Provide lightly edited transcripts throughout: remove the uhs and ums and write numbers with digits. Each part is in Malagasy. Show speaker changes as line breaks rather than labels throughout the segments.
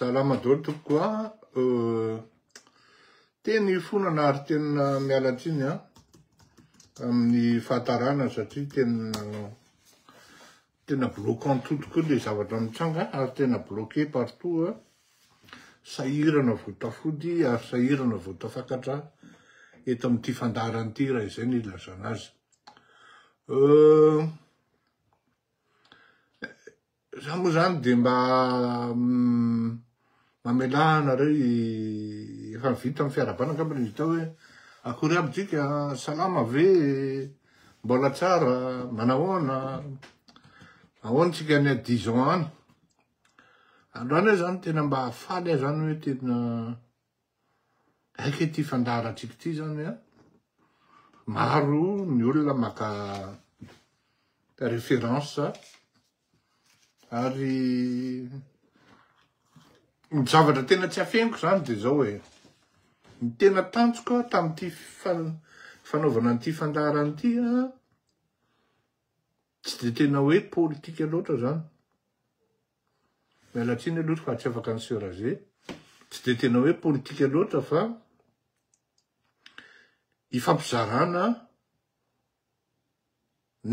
Salama daholo tokoa. Teny fonana ary tena miala tsiny amin'ny fahatarana satria tena bloquant tout tokoa le zavatra mitsanga ary tena bloqué partout. Sahirana vao tafody ary sahirana vao tafakatra eto amin'ity fandaharana raha izay ny ilazana azy. Za moa zany dia mba mamelahana reo efa vita amin'ny fiarabanaka angamba ny hita hoe akory aby tsika, salama ve, mbola tsara, manahoana, ahoana tsika any a Dijon any. Androany zany tena mba hafaly zany hoe tena aiky ty fandaharatsika ty zany maro ny olona maka référence ary ny zavatra tena tsy afeniko zany dia zao hoe ny tena tanjoko tamin'ity fanaovana an'ity fandaharana ity tsy dia tena hoe politika loatra zany. Miala tsiny aloha fa tsy afaka ny seraze. Tsy dia tena hoe politika loatra fa ifampizarana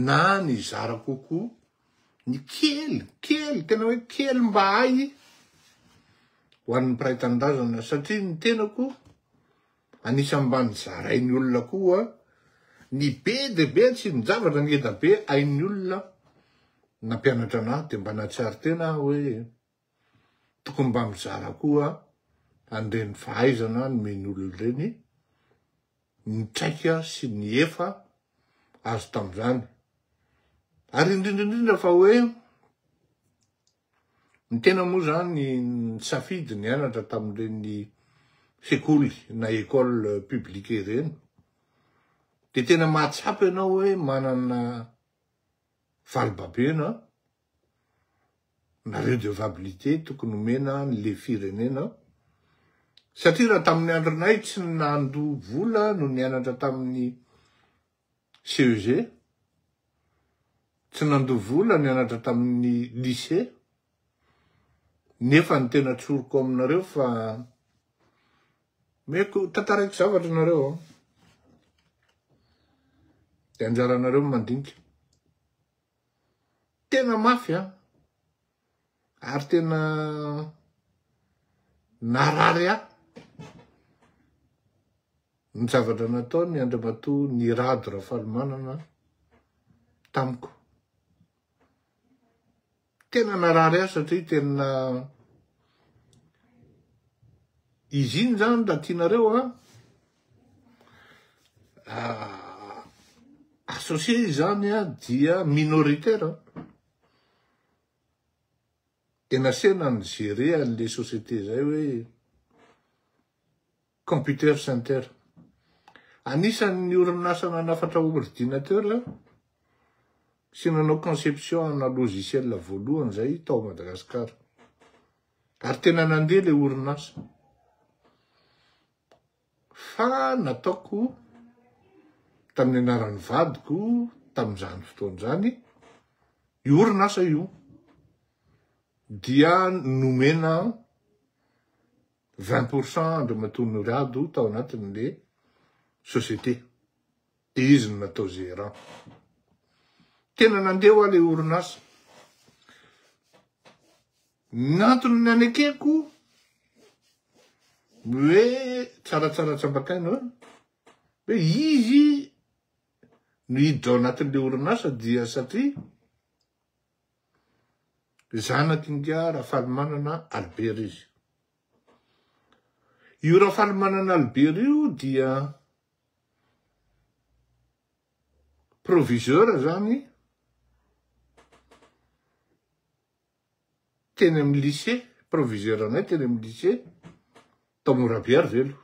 na ny zara kokoa ny kely tena hoe kely mba hay ho an'ny mpiray tanindrazana satria ny tenako anisany mba nizarain'ny olona koa ny be dia be tsy ny zavatra ngeda be hain'ny olona nampianatra anahy dia mba nahatsiaro tena hoe tokony mba mizara koa an'ireny fahaizana nomeny olona ireny ny traika sy ny efa azo tamin'izany. Ary indrindrindrindra fa hoe ny tena moa zany ny safidy ny anatra tamin'ireny sekoly na école publique ireny dia tena mahatsapa ianao hoe manana valobabena na redevabilité tokony omena le firenena. Satria raha tamin'ny andronay tsy nandoha vola no nianatra tamin'ny CEG, tsy nandoha vola nianatra tamin'ny lycée, nefa ny tena tsoroko aminareo fa meko tantaraiky zavatra nareo dia anjaranareo mandinika. Tena mafy ary tena narary ny zavatra nataony Andriamatoa ny Rado Ravalomanana tamiko. Tena narary satria tena izy iny zany raha tianareo associé zany dia minoritaire. Tena sena ny gérer an'le société zay hoe computer center. Anisan'ny orinasa nanafatra ordinateur sy nanao conception ana logiciel voalohany zay tao Madagasikara. Ary tena nandeha le orinasa. Fa nataoko tamin'ny anaran'ny vadiko tamin'izany fotoan'izany io orinasa io dia nomena 20% Andriamatoa Rado tao anatin'le société. Dia izy no natao gérant. Tena nandeha le orinasa. N'antony nanekeko hoe tsaratsara tsambakaina hoe izy no hiditra ao anatin'le orinasa dia satria zanakinga Rafalimanana Albert izy. Io Rafalimanana Albert io dia proviseur zany teny amin'ny lycée, proviseur anay teny amin'ny lycée tao Morabiary velo.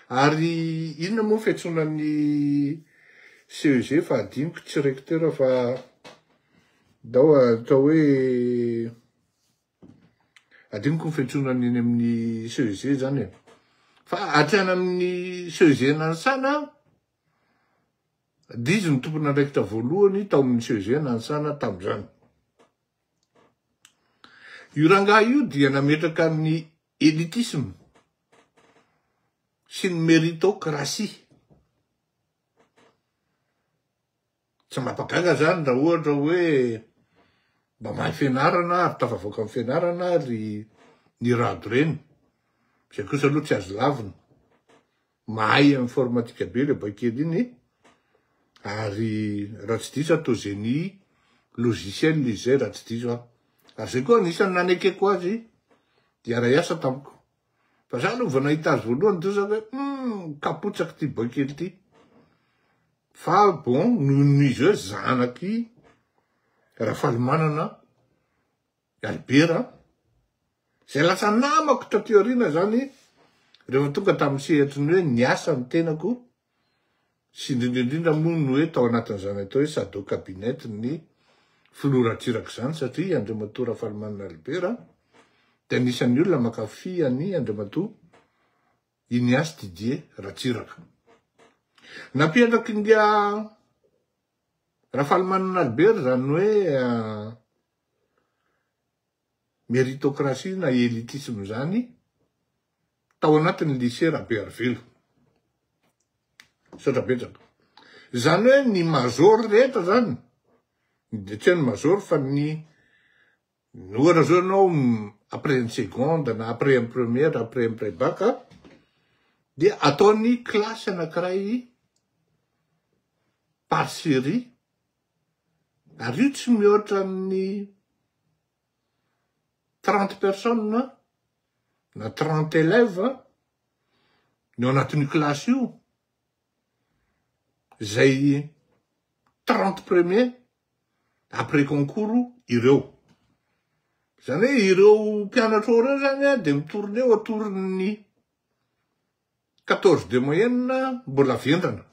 Ary inona moa fiantsonan'ny CEG fa adiniko tsy recteur fa dao atao hoe adiniko ny fiantsonany eny amin'ny CEG zany fa atrehana amin'ny CEG Nansana dizy ny tompona andraikitra voalohany tao amin'ny CEG Nansana tamin'izany. io rangahy io dia nametraka amin'ny élitisme sy ny méritocratie. Tsy mampagaga zany raha ohatra hoe mba mahay fianarana ary tafavoaka amin'ny fianarana ry ny rado reny. Zay kosa aloha tsy azo lavina. Mahay amin'ny informatika be le bakely iny, ary raha tsy diso atao génie logiciel izy zay raha tsy diso aho. Ary zay koa anisany nanekeko azy dia ara-iasa tamiko. Fa za aloha vao nahita azy voalohany dosaka hoe kapotsaky ty bakely ty. Fa bon, noho izy hoe zanaky Rafalimanana Albert, zay lasa namako taty aoriana zany rehefa tonga tamin'ny sehatry ny hoe niasa ny tenako, sy indrindrindrindra moa no hoe tao anatin'izany atao hoe sado kabinet ny filoratsiraka zany, satria Andriamatoa Rafalimanana Albert dia anisan'ny olona mankafy any Andriamatoa Iniasy Didier Ratsiraka. Nampiandraky india Rafalimanana Albert zany hoe méritocratie na élitisme zany tao anatin'ny lycée Rabearvelo. Sotrabetsaka. Zany hoe ny major rehetra zany, de tsy ny major fa ny ohatra zao anao après une seconde na après une première, après un pré-bac, dia ataony klasy anankiray par série, ary io tsy mihoatra amin'ny 30 personnes na 30 élèves no anatin'io klasy io, zay 30 premiers après concours ireo. Zany hoe ireo mpianatra reo zany de mitorona eo atorin'ny 14 de moyenne mbola vendrana.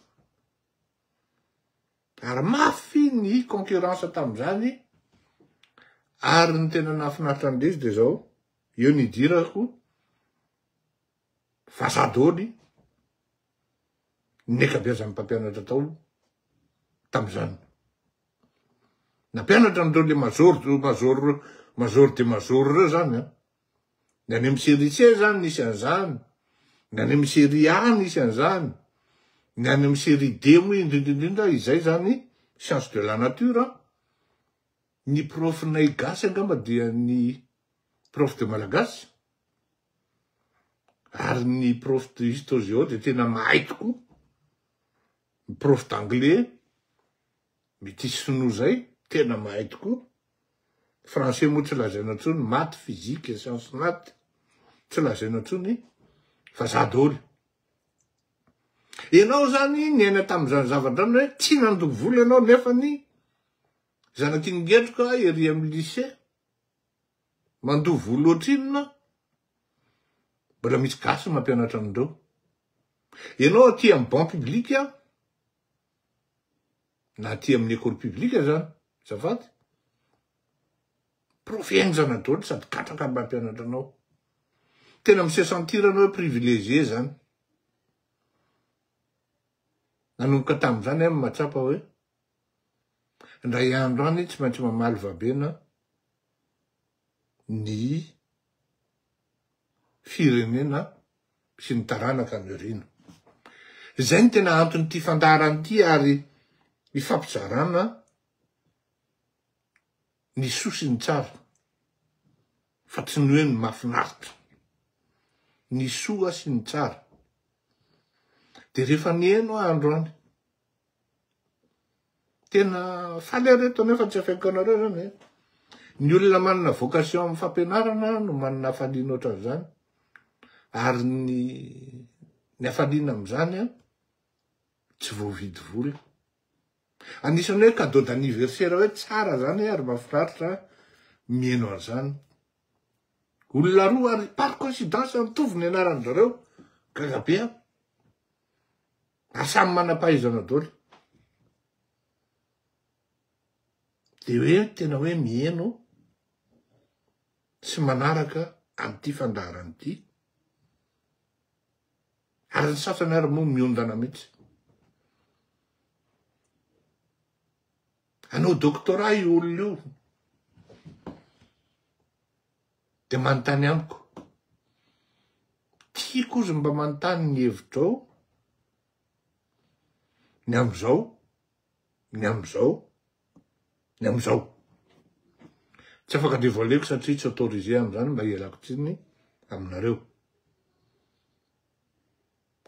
Ary mafy ny concurrence tamin'izany, ary ny tena nahafinaritra an'ilay izy de zao, eo ny idirako fa sadôly nekabeazan'ny mpampianatra tao tamin'izany. Nampianatra andreo le major de major reo zany, ny any amin'ny série C zany nisy an'izany, ny any amin'ny série A nisy an'izany, ny any amin'ny série D moa indrindrindrindra izay zany science de la nature. Ny prof nay gasy angamba dia ny prof de malagasy, ary ny prof de histo-géo de tena mahay tokoa, ny prof d'anglais métis sinoa zay tena mahay tokoa. Français moa tsy lazaina intsony, maths, physique, science nat tsy lazaina intsony, fa zadôly. Ianao zany niaina tamin'izany zavatra hoe tsy nandoha vola ianao nefa ny zanaky ningetroka ery amin'ny lycée mandoha vola ohatrinona, mbola misy gasy mampianatra andreo. Ianao aty amin'ny banc public na aty amin'ny école publique zany, zafady profeny zany adôly sady katraka mampianatra anao. Tena mise sentir anao hoe privilégié zany. Nanomboka tamin'izany amin'ny mahatsapa hoe ndray andro any tsy maintsy mamaly vabena ny firenena sy ny taranaka miorina. Zay ny tena antony ty fandarany ty, ary ifampizarana ny soa sy ny tsara, fa tsy ny hoe ny mahafinaritra, ny soa sy ny tsara. De rehefa nieno andro any, tena faly reto nefa tsy afaiko anareo zany. Ny olona manana vocation amin'ny fampianarana no manana hafaliana ohatran'izany, ary ny hafaliana amin'izany tsy voavidy vola. Anisany hoe cadeau d'anniversaire hoe tsara zany, ary mahafinaritra mieno an'izany. Olona roa ary par coïncidence mitovy ny anaran'ny zareo, gagabea, ary samy manam-pahaizana daholo. De hoe tena hoe mieno sy manaraka amin'ity fandarany ity, ary ny sasany ary moa miondana mihitsy. Anao doctorat io olona io, de manontany amiko. Tiako izy mba manontany ny hevitrao, ny am'izao, ny am'izao, ny am'izao. Tsy afaka de voaleko satria tsy autorisé am'izany mba hialako tsiny aminareo.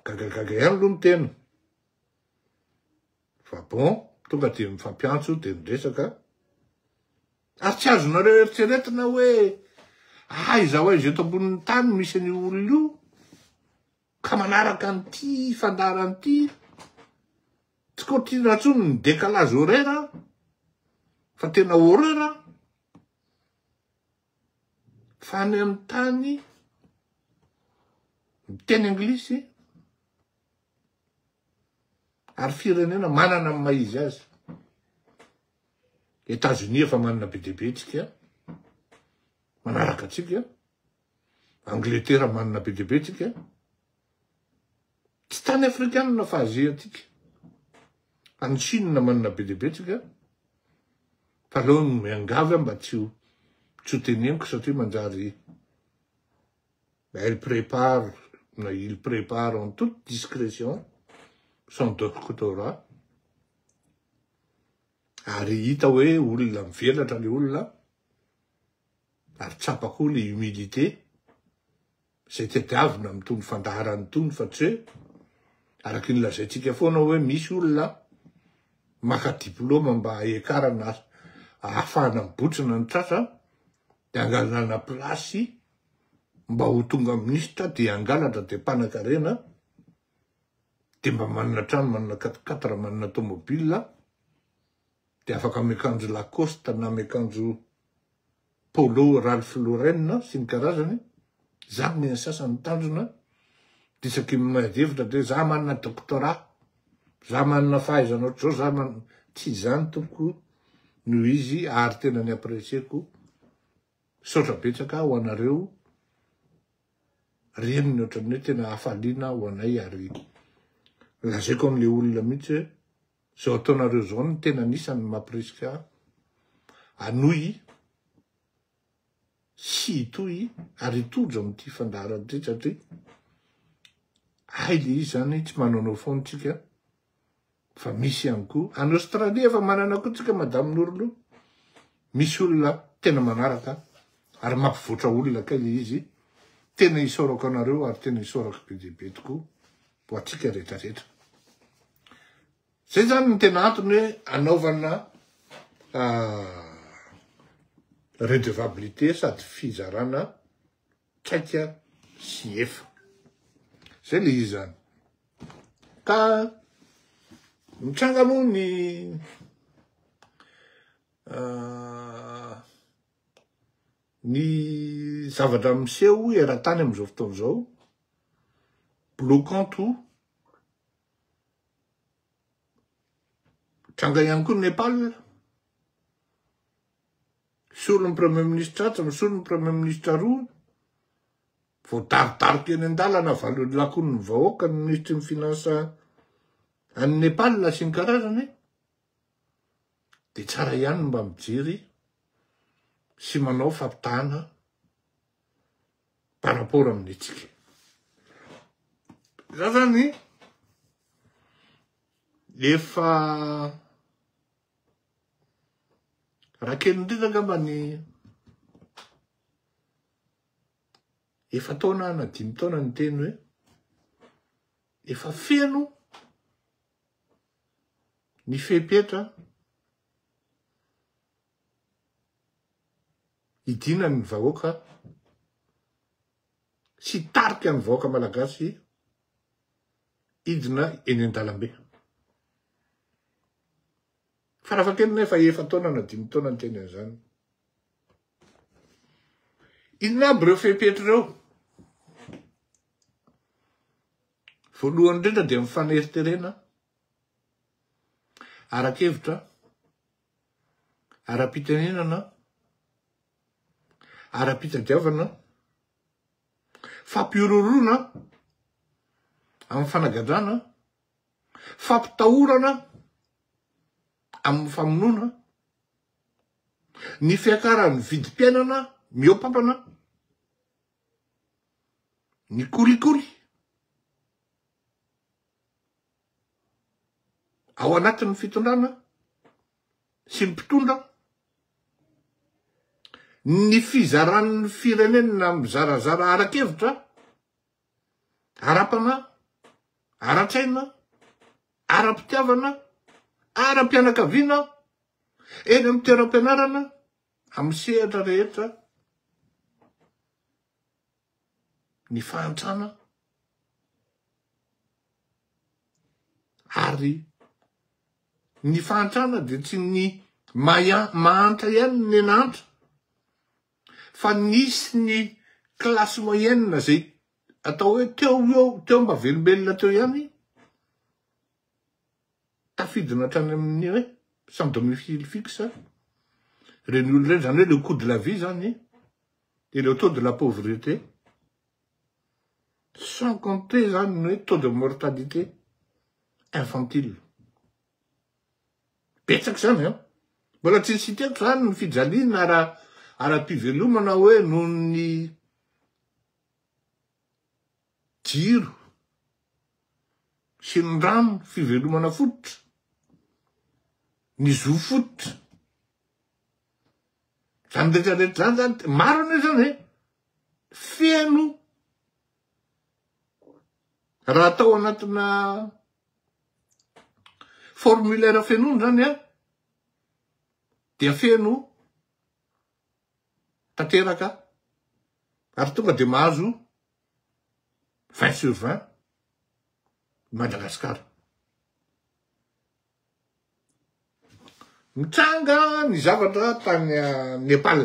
Gagagaga ihany aloha ny tena. Fa bon, tonga de mifampiantso de miresaka. Ary tsy azonareo eritreretina hoe izao aiza eto ambonin'ny tany misy ny olona io ka manaraka an'ity fandarany ity. Tsy kotiana intsony ny décalage horaire fa tena horreur. Fa any amin'ny tany miteny anglisy ary firenena manana amin'ny maizy azy. États-Unis efa manana be dia be tsika, manaraka atsika. Angleterre manana be dia be tsika. Tsy tany afrikanina fa Azia atsika. Any Chine manana be dia be tsika. Fa aleo miangavy mba tsy ho teneniko satria manjary il prépare en toute discrétion son doctorat. Ary hita hoe olona mivelatra le olona, ary tsapako le humilité, zay tediavina amin'itony fandaharany itony fa tsy hoe araky ny lazaintsika foana hoe misy olona maka diplôma mba ekarana ahafahana mibotsina ny tratra, de angalana plasy mba ho tonga minisitra, de angalatra de mpanan-karena, de mba manana trano, manana 4x4, manana tomobile, de afaka miakanjo Lacoste na miakanjo Polo Ralph Lauren sy ny karazany. Zany ny sasany tanjona, de isaky mahadevitra de za manana doctorat, za manana fahaizana ohatr'izao, za manana tsy zany toko noho izy ary tena ny apprécieko. Saotra betsaka ho anareo, reny ny ohatran'ny hoe tena hafaliana ho anay ary lazaiko amin'le olona mihitsy hoe zao ataonareo zao ny tena anisany mampirisika anoy sy hitoy ary hitojo amin'ity fandaharany ity satria le izy zany tsy mananao foana tsika fa misy ihany koa any Australie efa manana koa tsika madame Norlo, misy olona tena manaraka ary mampivoatra olona kay le izy, tena hisaorako anareo ary tena hisaorako be dia be tokoa ho atsika rehetrarehetra. Zay zany ny tena antony hoe anaovana redevabilité sady fizarana traika sy efa. Zay le izy zany. Ka mitranga moa ny zavatra miseho eran-tany amin'izao fotoana izao, bloquant tout. Tranga ihany koa Népal. Solon'ny premier ministre atsy, solon'ny premier ministre roa. Voadaridarika eny an-dalana lakon'ny vahoaka ny ministry ny finance any Népal sy ny karazany. De tsara ihany mba mijery sy manao fampitahana par rapport amin'ny tsika. Za zany efa raha kely indrindra angamba ny efa taona na 5 taona ny teny hoe efa feno ny fepetra idina ny vahoaka sy tarika ny vahoaka malagasy idina eny an-dalambe. Farafahakeliny efa taona na 5 taona ny teny an'izany. Inona aby ireo fepetra ireo? Voalohany indrindra dia mifaneriterena, arak'hevitra, ara-pitenenana, ara-pitadiavana, fampiororona amin'ny fanagadrana, fampitahorana amin'ny famonoana, ny fiakaran'ny vidim-piainana, miopampana, ny kolikoly ao anatin'ny fitondrana sy ny mpitondra ny fizaran'ny firenena mizarazara arakevitra arapana aratsaina ara-pitiavana ara-pianakaviana eny amin'ny toeram-pianarana amin'ny sehatra rehetra ny fahantrana ary ny fahantrana dia tsy ny mahantra ihany ny enantra fa nisy ny klasy moyenne zay atao hoe teo mba velombelona teo ihany tafidina hatrany amin'ny hoe sans domicile fixe reny olo reny zany hoe le coût de la vie zany et le taux de la pauvreté sans compter zany ny hoe taux de mortalité infantile petsaky zany a mbola tsy nisiteko zany ny fijaliana ara-pivelomana hoe noho ny jiro sy ny rano fivelomana fototra ny zo fototra zany rehetrarehetra zany maro ane zany feno raha atao anatina formulaire fenony zany dia feno tanteraka ary tonga dia mahazo 20/20 Madagasikara. Mitranga ny zavatra tany Nepal.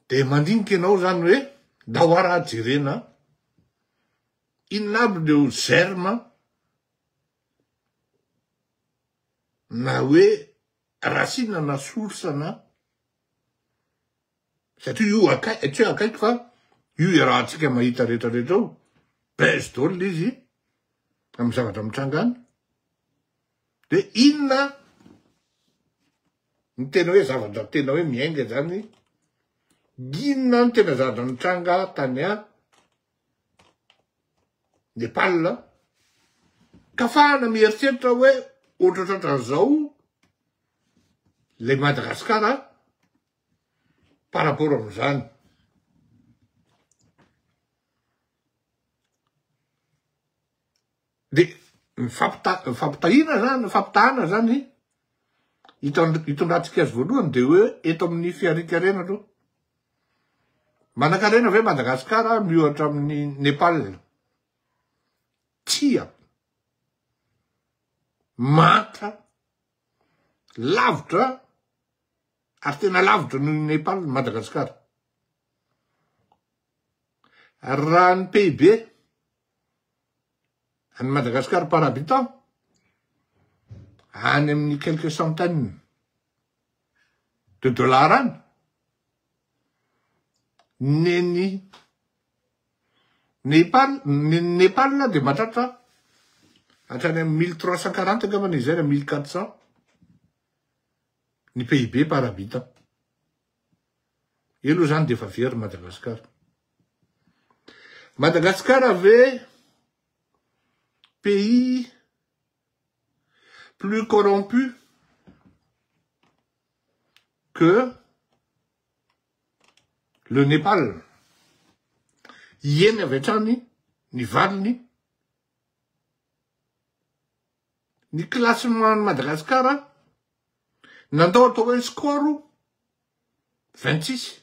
Dia mandinika ianao zany hoe dahora jerena inona aby ireo germe na hoe racine na source na satria io tsy hoe akaiky fa io iarahantsika mahita rehetrarehetra ao base dole izy amin'ny zavatra mitranga any dia inona ny tena hoe zavatra tena hoe miainga zany inona ny tena zavatra mitranga tany Nepal ka fahana mieritreritra hoe ohatraohatran'izao le Madagasikara par rapport amin'izany. Dia fampitahana zany hitondratsika azy voalohany dia hoe eto amin'ny fiarikarena aloha. Manan-karena ve Madagasikara miohatra amin'ny Nepal? Tsia matra lavitra ary tena lavitra noho ny Nepal Madagasikara. Raha ny PIB any Madagasikara par habitant any amin'ny quelques centaines de dollars any neny Nepal dia mahatratra hatrany amin'ny 1340 angambany izy 1400 ny PIB par habitant. Io aloha zany dia efa very Madagasikara. Madagasikara avait pays plus corrompu que le Népal. Ieny avy hatrany ny valiny ny classement Madagasikara nandao atao hoe score 26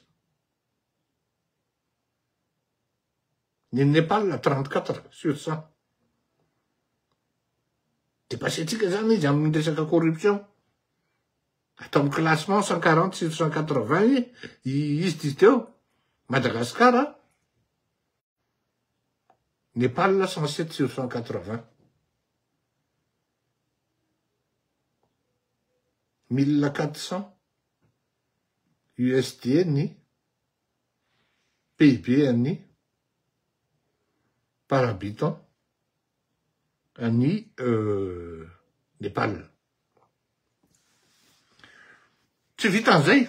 ny Népal 34/100. Dia pasentsika zany izy amin'ny resaka corruption atao amin'ny classement 140/180 izy ty teo Madagasikara Népal 107/180. 1400 USD ny PIB any par habitant any Népal. Tsy vitan'izay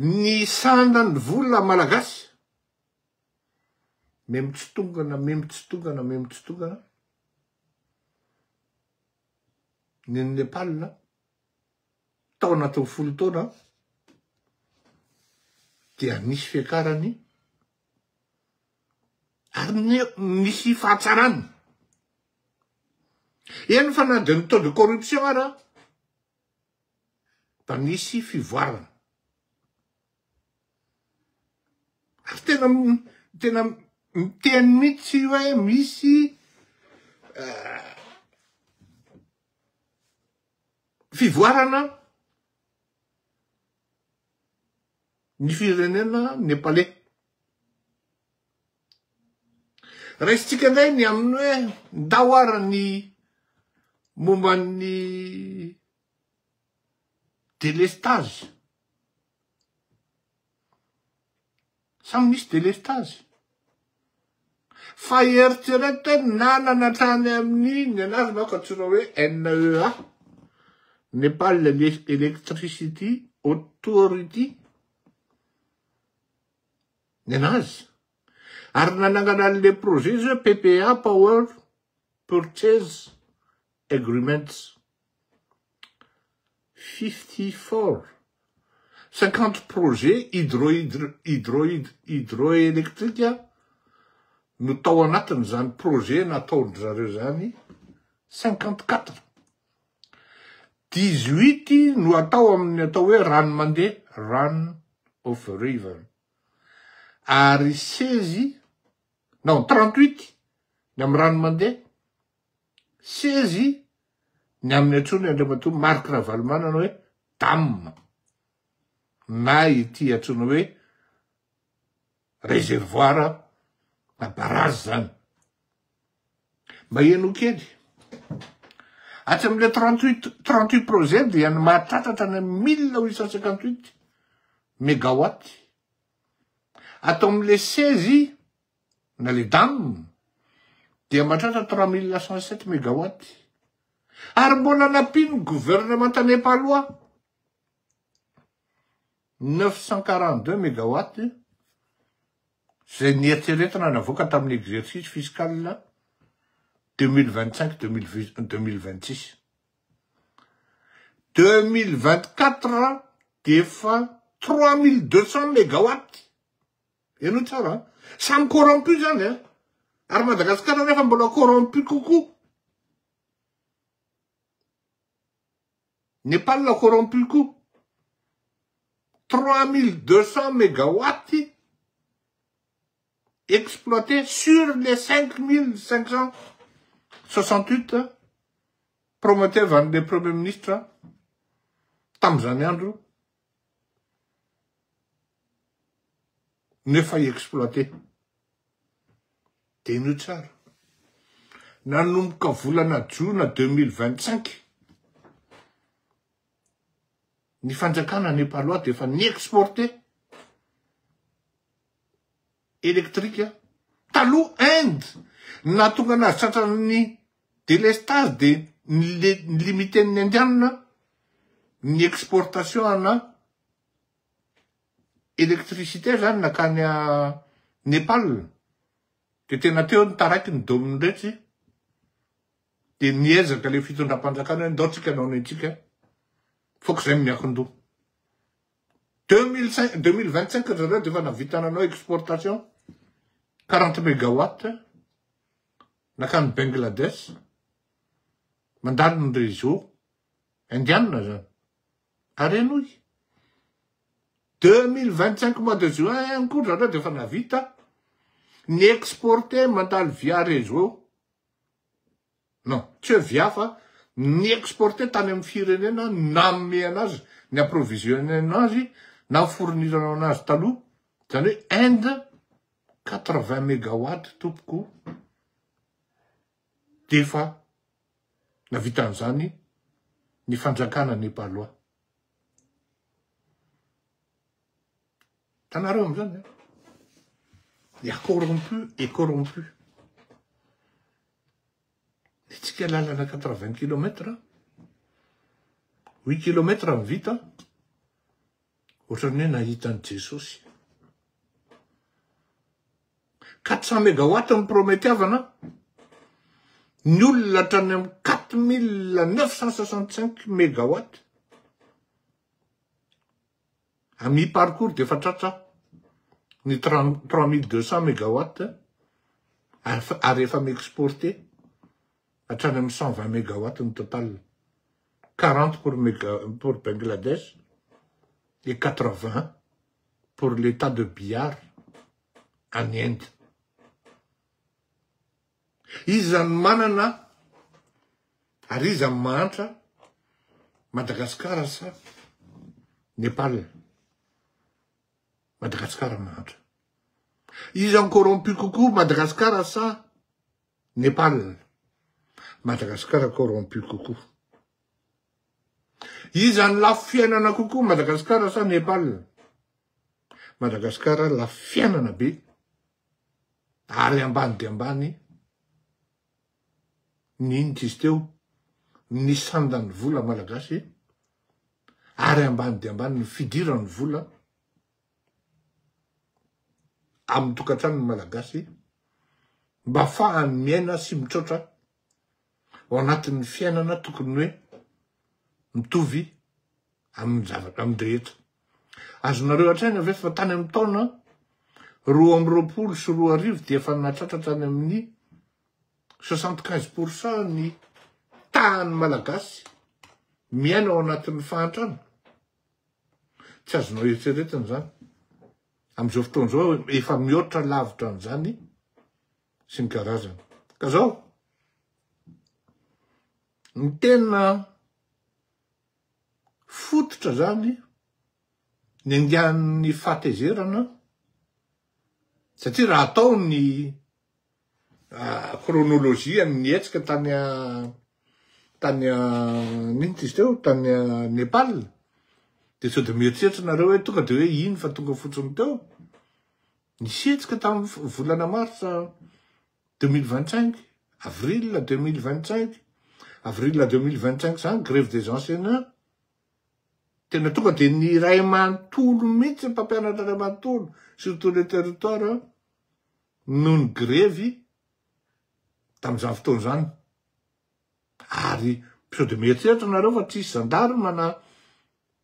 ny sandany vola malagasy memitsitongana ny Nepal tao anatin'ny 10 taona dia nisy fiakarany ary nisy fahatsarany. Eny fa na de taux de corruption ara fa nisy fivoarana. Ary tena miteny mihitsy hoe misy fivoarana ny firenena nepalais. Resitsika indray ny aminy hoe dahoarany momba ny délestage. Samy misy délestage. Fa eritrereto nanana trany amin'ny ny anazy manko antsoina hoe NEA, Nepal Electricity Authority, ny anazy. Ary nanangana le projet zao PPA, Power Purchase Agreements 50 projets hydroélectriques no tao anatiny zany projet nataony zareo zany 54. 18 no atao amin'ny atao hoe rano mandeha, run of river. Ary 38 ny amin'ny rano mandeha, 16 ny amin'ny antsony andriamatoa Marc Ravalomanana hoe dam, na ity antsona hoe réservoir na barrage zany. Mba eno kely. Atsy amin'le 38 projet dia mahatratratra ny 1858 mégawatts. Atao amin'le 16 na le dam dia mahatratra 3907 mégawatts. Ary mbola napiny gouvernement nepalois 942 mégawatts. Zay nieritreretina navoaka tamin'ny exercice fiscal 2025-2026. 2024 defa 3200 mégawatts. Eno tsara, samy corrompu zany. Ary Madagasikara nefa mbola corrompu kokoa. Népal la corrompu koa. 3200 mégawatts exploités sur les 5568 promoteurs van les premiers ministres tam'izany andro nefa exploité. Teny tsara. Nanomboka volana Jona 2025 ny fanjakana nepalois defa ny exporté électrique. Taloha Inde natonga anazy tratran'ny délestage de ny limité ny indiana ny exportation ana électricité zany nakany a Nepal. De tena teo ny taraiky ny dominy rehetra de niezaka le fitondram-panjakana hoe ndao tsika nao nentsika foko zay miakin-doha. 2025 zareo defa navitananao exportation 40 mégawatts nakany Bangladesh mandalo ny réseau indiana zany. Ary enoy 2025 mois de juin koa zareo defa navita ny exporté mandalo via réseau. Non, tsy hoe via fa ny exporté tany amin'ny firenena namme anazy, ny approvisionné anazy, na fournirana anazy taloha, zany hoe Inde 80 mégawatts tompoko defa navita an'izany ny fanjakana nepalois. Tanareo am'izany il y a corrompu et corrompu. Tsika lalana 80 km, 8 km en vita, ohatrany hoe nahitan'i Jesosy. 400 mégawatt ny prometiavana, ny olona hatrany amin'ny 4965 mégawatt. À mi-parcours de fatratra ny 3200 mégawatt ary efa m'exporter hatrany amin'ny 120 mégawatt ny total. 40 pour Bangladesh et 80 pour l'état de Bihar en Inde. Izy zany manana ary izy zany mahantra Madagasikara sa Népal. Madagasikara mahantra. Izy zany corrompu kokoa Madagasikara sa Népal. Madagasikara corrompu kokoa. Izy zany lafo fiainana kokoa Madagasikara sa Népal. Madagasikara lafo fiainana be ary ambany de ambany. Ninty izy teo ny sandany vola malagasy ary ambany de ambany ny fidirany vola amin'ny tokantrano malagasy mba ahafahany miaina sy mitrotra ao anatin'ny fiainana tokony hoe mitovy amin'ny rehetra. Azonareo hatraina ve fa tany amin'ny taona 2020 sy 2021 dia efa nahatratra tany amin'ny 75% ny tany malagasy miaina ao anatin'ny fahantrano. Tsy azonao eritreretana zany. Amin'izao fotoana izao efa mihoatra lavitra an'izany sy ny karazany. Ka zao ny tena fototra zany ny andian'ny fahatezerana satria raha atao ny chronologie ny etsika tany nintry izy teo tany Népal de sao de mieritreritra nareo hoe tonga de hoe iny fa tonga fotsiny teo nisy etsika tamin'ny volana marsa 2025 avril 2025 zany grève des enseignants tena tonga de ny ray manontolo mihitsy mpampianatra ray manontolo sur tout le territoire noho ny grève tamin'izany fotoana zany. Ary sao de mieritreritra nareo fa tsisy gendarme na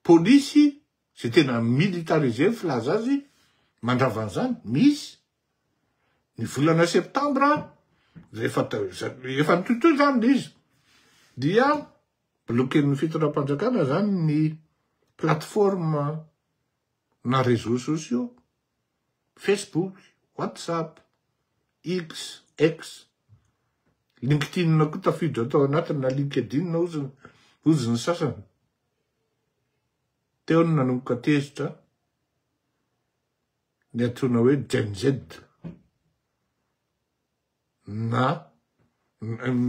polisy zay tena militarisé filaza azy mandravan'izany. Misy ny volana septambra efa nitotoy zany izy dia bloquen'ny fitoram-panjakana zany ny plateforme na réseaux sociaux Facebook, WhatsApp, X, LinkedIn koa tafiditra atao anatiny na LinkedIn ozy ny sasany. Teo ny nanomboka tezitra ny antsoina hoe Gen Z na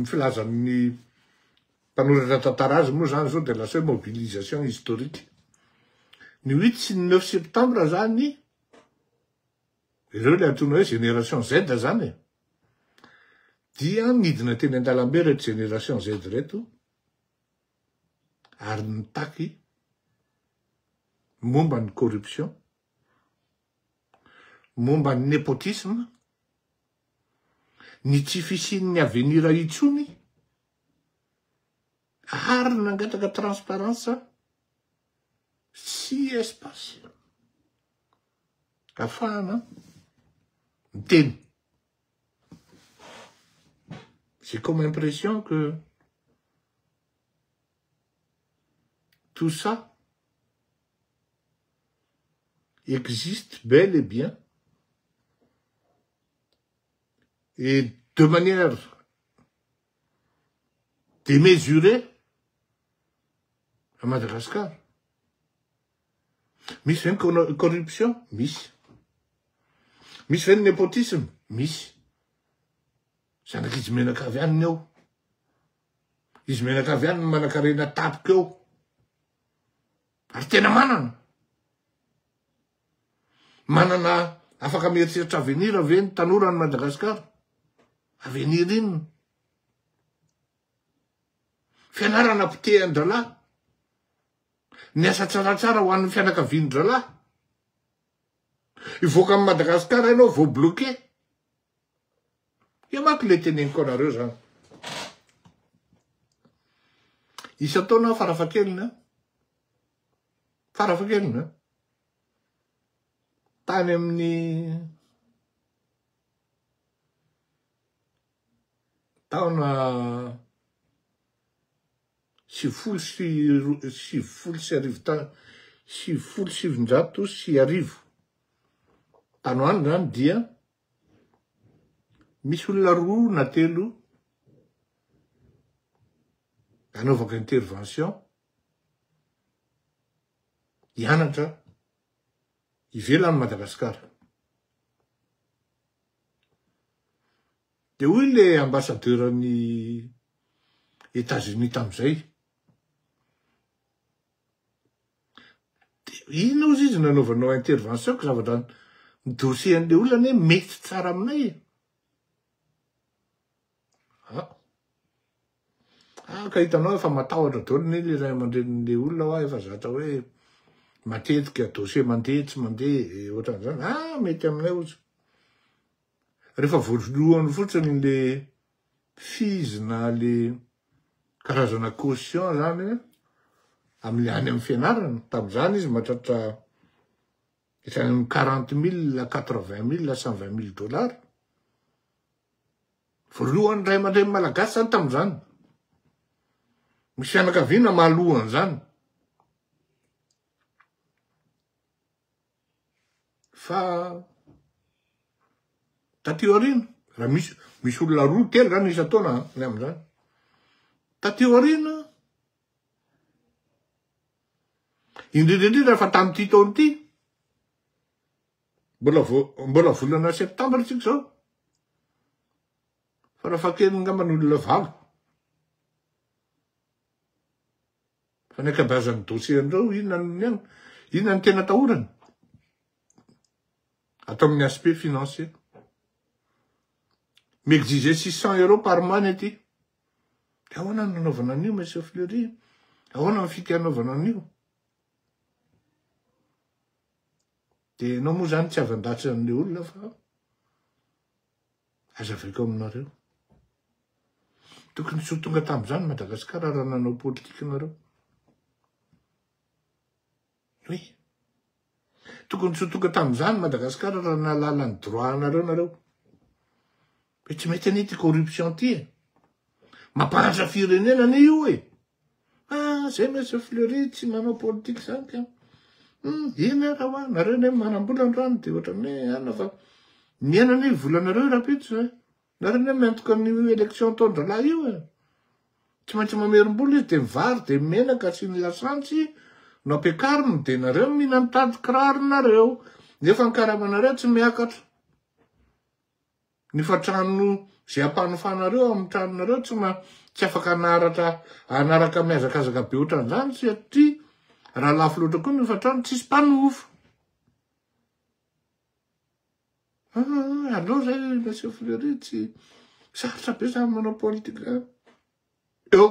filazan'ny mpanoratra tantara azy moa zany zao de la seule mobilisation historique. Ny 8 sy ny 9 septembre zany ireo le antsoina hoe génération Z zany dia nidina teny an-dalambe reto génération Z reto ary nitaky momba ny corruption, momba ny népotisme, ny tsy fisian'ny avenir itsony ary nangataka transparence sy espace afahana miteny. J'ai comme impression que tout ça existe bel et bien et de manière démesurée à Madagascar. Misy ve ny corruption? Misy. Misy ve ny népotisme? Misy. Zanaky izy menaka avy any eo. Izy menaka avy any manakarena tapoka eo. Ary tena manana. Manana afaka mieritreritra avenir ve ny tanora ny Madagasikara? Avenir inona? Fianarana pite an-dralahy. Ny asa tsaratsara ho an'ny fianakavian-dralahy. Ivoaka amin'ny Madagasikara ianao vao bloqué. Ia maky le teneniko anareo zany. Isa taona farafahakeliny. Farafahakeliny. Tany amin'ny taona 700 tanoany zany dia misy olona 2 na 3 anaovako intervention hianatra ivelany Madagasikara. De hoy le ambassadeuran'ny États-Unis tam'izay. Ino ozy izy nanaovanao intervention ko zavatra ny dossier an'le olona mety tsara aminay. Ka hitanao efa matahotra daoly le ray aman-drenin'le olona hoa efa zatra hoe matetika dossier mandeha tsy mandeha ohatran'izany. Mety aminay ozy. Rehefa voalohany fotsiny le fees na le karazana caution zany amin'ny any amin'ny fianarana. Tam'izany izy mahatratra izany amin'ny 40 000, 80 000, 120 000 $. Voalohany ray aman-dreny malagasy zany tam'izany. Misy fianakaviana mahalohany zany. Fa tatio arino, raha misy olona 2-3 zany isa taona ny amin'izany. Tatio arino, indrindrindrindra fa tamin'ity taona ity, mbola volana septambra tsika zao. Farafahakeliny ngambany olona 5. Fa ny akabazan'ny dossier andreo, inona ny tena tahorany? Atao amin'ny aspect financier. M'exiger 600 € par mois nety. Ahoana ny nanaovana an'io, monsieur Fleury? Ahoana ny fikanaovana an'io? De enao moa zany tsy avan-datra an'le olona fa azavaiko aminareo. Tokony tsy ho tonga tam'izany Madagasikara raha nanao politika nareo. Oui. Tokony tsy ho tonga tam'izany Madagasikara raha nalala ny droit nareo nareo. Fe tsy mety an'ity corruption ty. Mampahatra firenena ne io e. Zay monsieur Fleury tsy manao politika zany ka. Ina raha hoa, nareo ne manambola ny rano de ohatran'ny hoe fa miaina ne volanareo rapito zay. Nareo ne mentoka ny élection taon-dralahy io e. Tsy maintsy mamerim-bola izy de mivary de menaka sy ny lasantsy no ampiakariny de nareo mihina mitady kirarinareo. Nefa ny karamanareo tsy miakatra. Ny fatrano zay ampanofanareo amin'ny tranonareo tsy afaka anaraka miazakazaka be ohatran'izany satria raha lafo loatra koa ny fatrano tsisy mpanofo. Allo zay monsieur Fleury tsy sarotra be zany manao politika. Eo.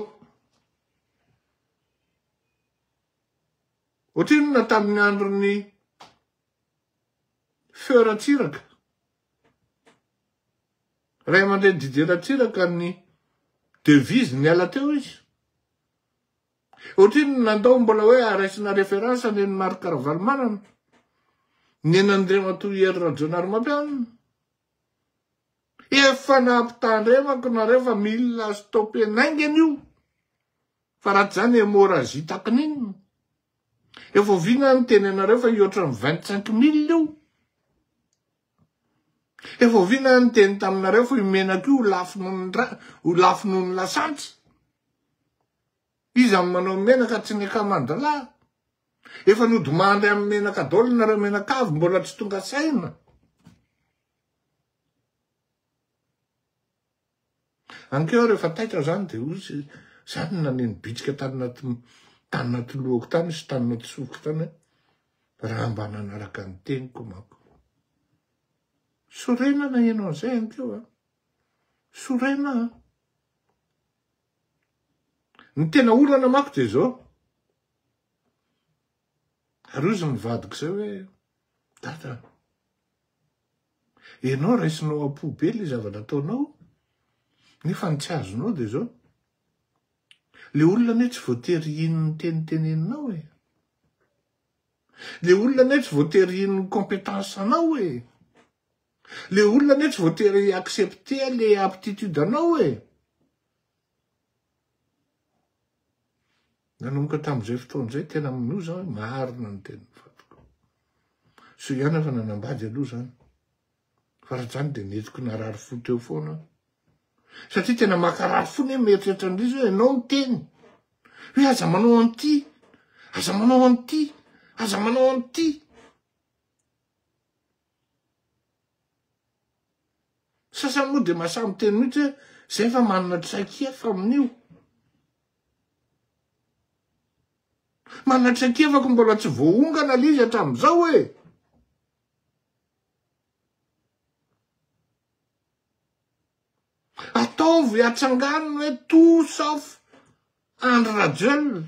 Ohatrino tamin'ny andron'ny Feu Ratsiraka. Ray aman-dreny Didier Ratsiraka ny devise ny ala teo izy. Ohatrino nandao mbola hoe araisina référence ny Marc Ravalomanana. Ny Andriamatoa Hery Rajaonarimampianina. Efa nampitandremako nareo fa mila stopper naingany io. Fa raha zany hémorragie takin'iny. Efa oviana ny teny anareo fa ioatra ny 25 000 io. Efa oviana ny teny taminareo fa imenako io ho lafino ny lasantsy. Izy amin'ny manao menaka tsy ny kamandalahy. Efa nodomandry amin'ny menaka daholo nareo menakavy mbola tsy tonga saina. Ankeo rehefa taitra zany de ozy zany naneny bitsika tany naty lohako tany sy tany naty sofiko tany. Raha mba nanaraka ny teniko mako. Sorena na ianao an'izay ankeo. Sorena. Ny tena olana mako de zao. Ary izy mivadiko zay hoe dada, ianao raisinao am-po be le zavatra ataonao nefa ny tsy azonao de zao. Le olona ne tsy voatery ino ny teniteneninao e. Le olona ne tsy voatery ino ny compétence anao e. Le olona ne tsy voatery accepter le aptitude anao e. Nanomboka tamin'izay fotoan'izay tena amin'io zao marina ny teny fatiko. So ihany efa nanambady aloha zany. Farany de netiko narary fo teo foana. Satria tena makarary fo ne mieritreritra an'izy hoe ianao miteny. Hoe aza manao an'ity, aza manao an'ity, aza manao an'ity. Sasany moa de mahasahy miteny mihitsy hoe zay fa manana traikefa amin'io. Manana traikefako mbola tsy voahongana le izy hatramin'izao hoe. Ataovy atsanganiny hoe tout sauf Andry Rajoelina.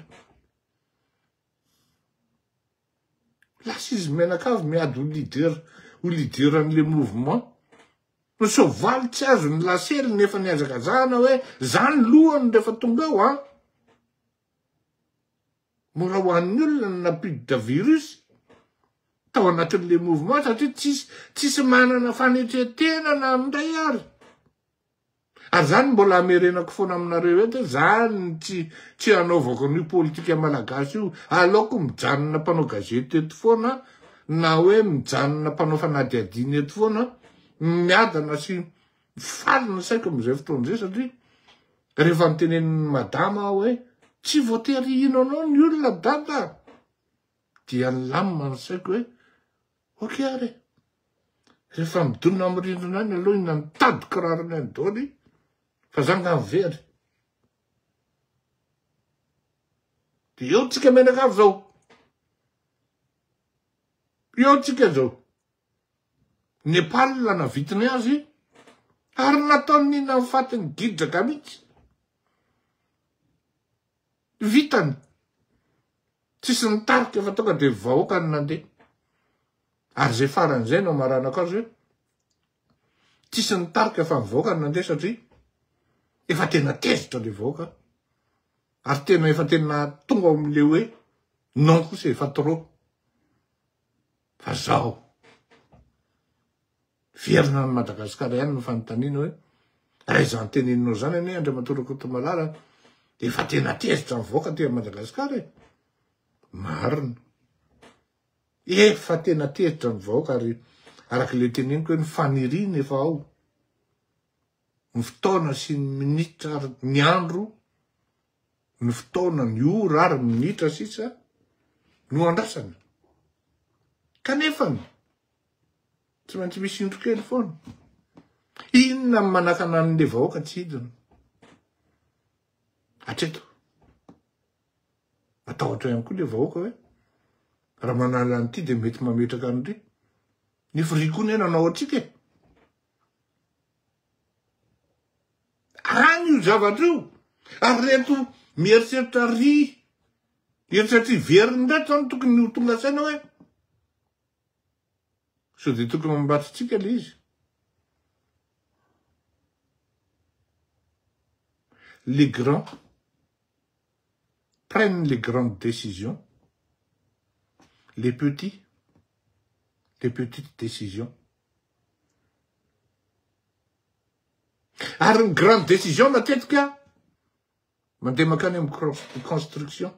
Lasa izy menakavy miady ho lideran'le mouvement. No soavaly tsy azo ny lasely nefa niazakazahana hoe zany lohany rehefa tonga ao mora ho an'ny olona ny napiditra virus tao anatin'le mouvement satria tsisy manana fanetretena na amin'ray ary. Ary zany mbola amerenako foana aminareo eto zany tsy anaovako ny politika malagasy io. Aleoko mijanona mpanao gazety eto foana na hoe mijanona mpanao fanadiadina eto foana miadana sy falina saiko am'izay fotoan'izay satria rehefa mitenenin'ny madama hoe tsy voatery ino anao ny olona dada dia lamina ny saiko hoe ok ary rehefa midonina amin'ny rindrina any aloha ina mitady kirarony any daoly fa zanga very de eo tsika menakavy zao, eo tsika zao. Nepal la navitiny azy ary nataony nina mifatiny gidraka mihitsy vitany tsisy nitarika fa tonga de vahoaka ny nandeha. Ary zay faran'izay no maranako azy hoe tsisy nitarika fa mivahoaka ny nandeha satria efa tena tezitra le vahoaka ary tena efa tena tonga am'le hoe non kosa efa trop fa zao verina ny Madagasikara ihany no fanontaniana hoe raha izany teneninao zany ane Andriamatorako Kotomalala efa tena tezitra mivahoaka ty Madagasikara e. Marina efa tena tezitra mivahoaka ary arak'le teneniko hoe ny fanirina efa ao. Ny fotoana sy ny minitra ary ny andro, ny fotoana ny ora ary minitra sisa no andrasana. Kanefany tsy maintsy misy indro kely foana. Inona ny manakana an'le vahoaka tsy hidina. Hatreto matahotra ihany koa le vahoaka hoe raha manala an'ity de mety mametraka an'ity. Ny firiko ny nanao atsika e. Any io zavatra io. Ary reto mieritreritra eritreritra veriny reto zany tokony ho tonga saina hoe so de tokony mambatritsika le izy. Les grands prennent les grandes décisions, les petits les petites décisions. Ary ny grande décision matetika mandeha makany amin'ny construction,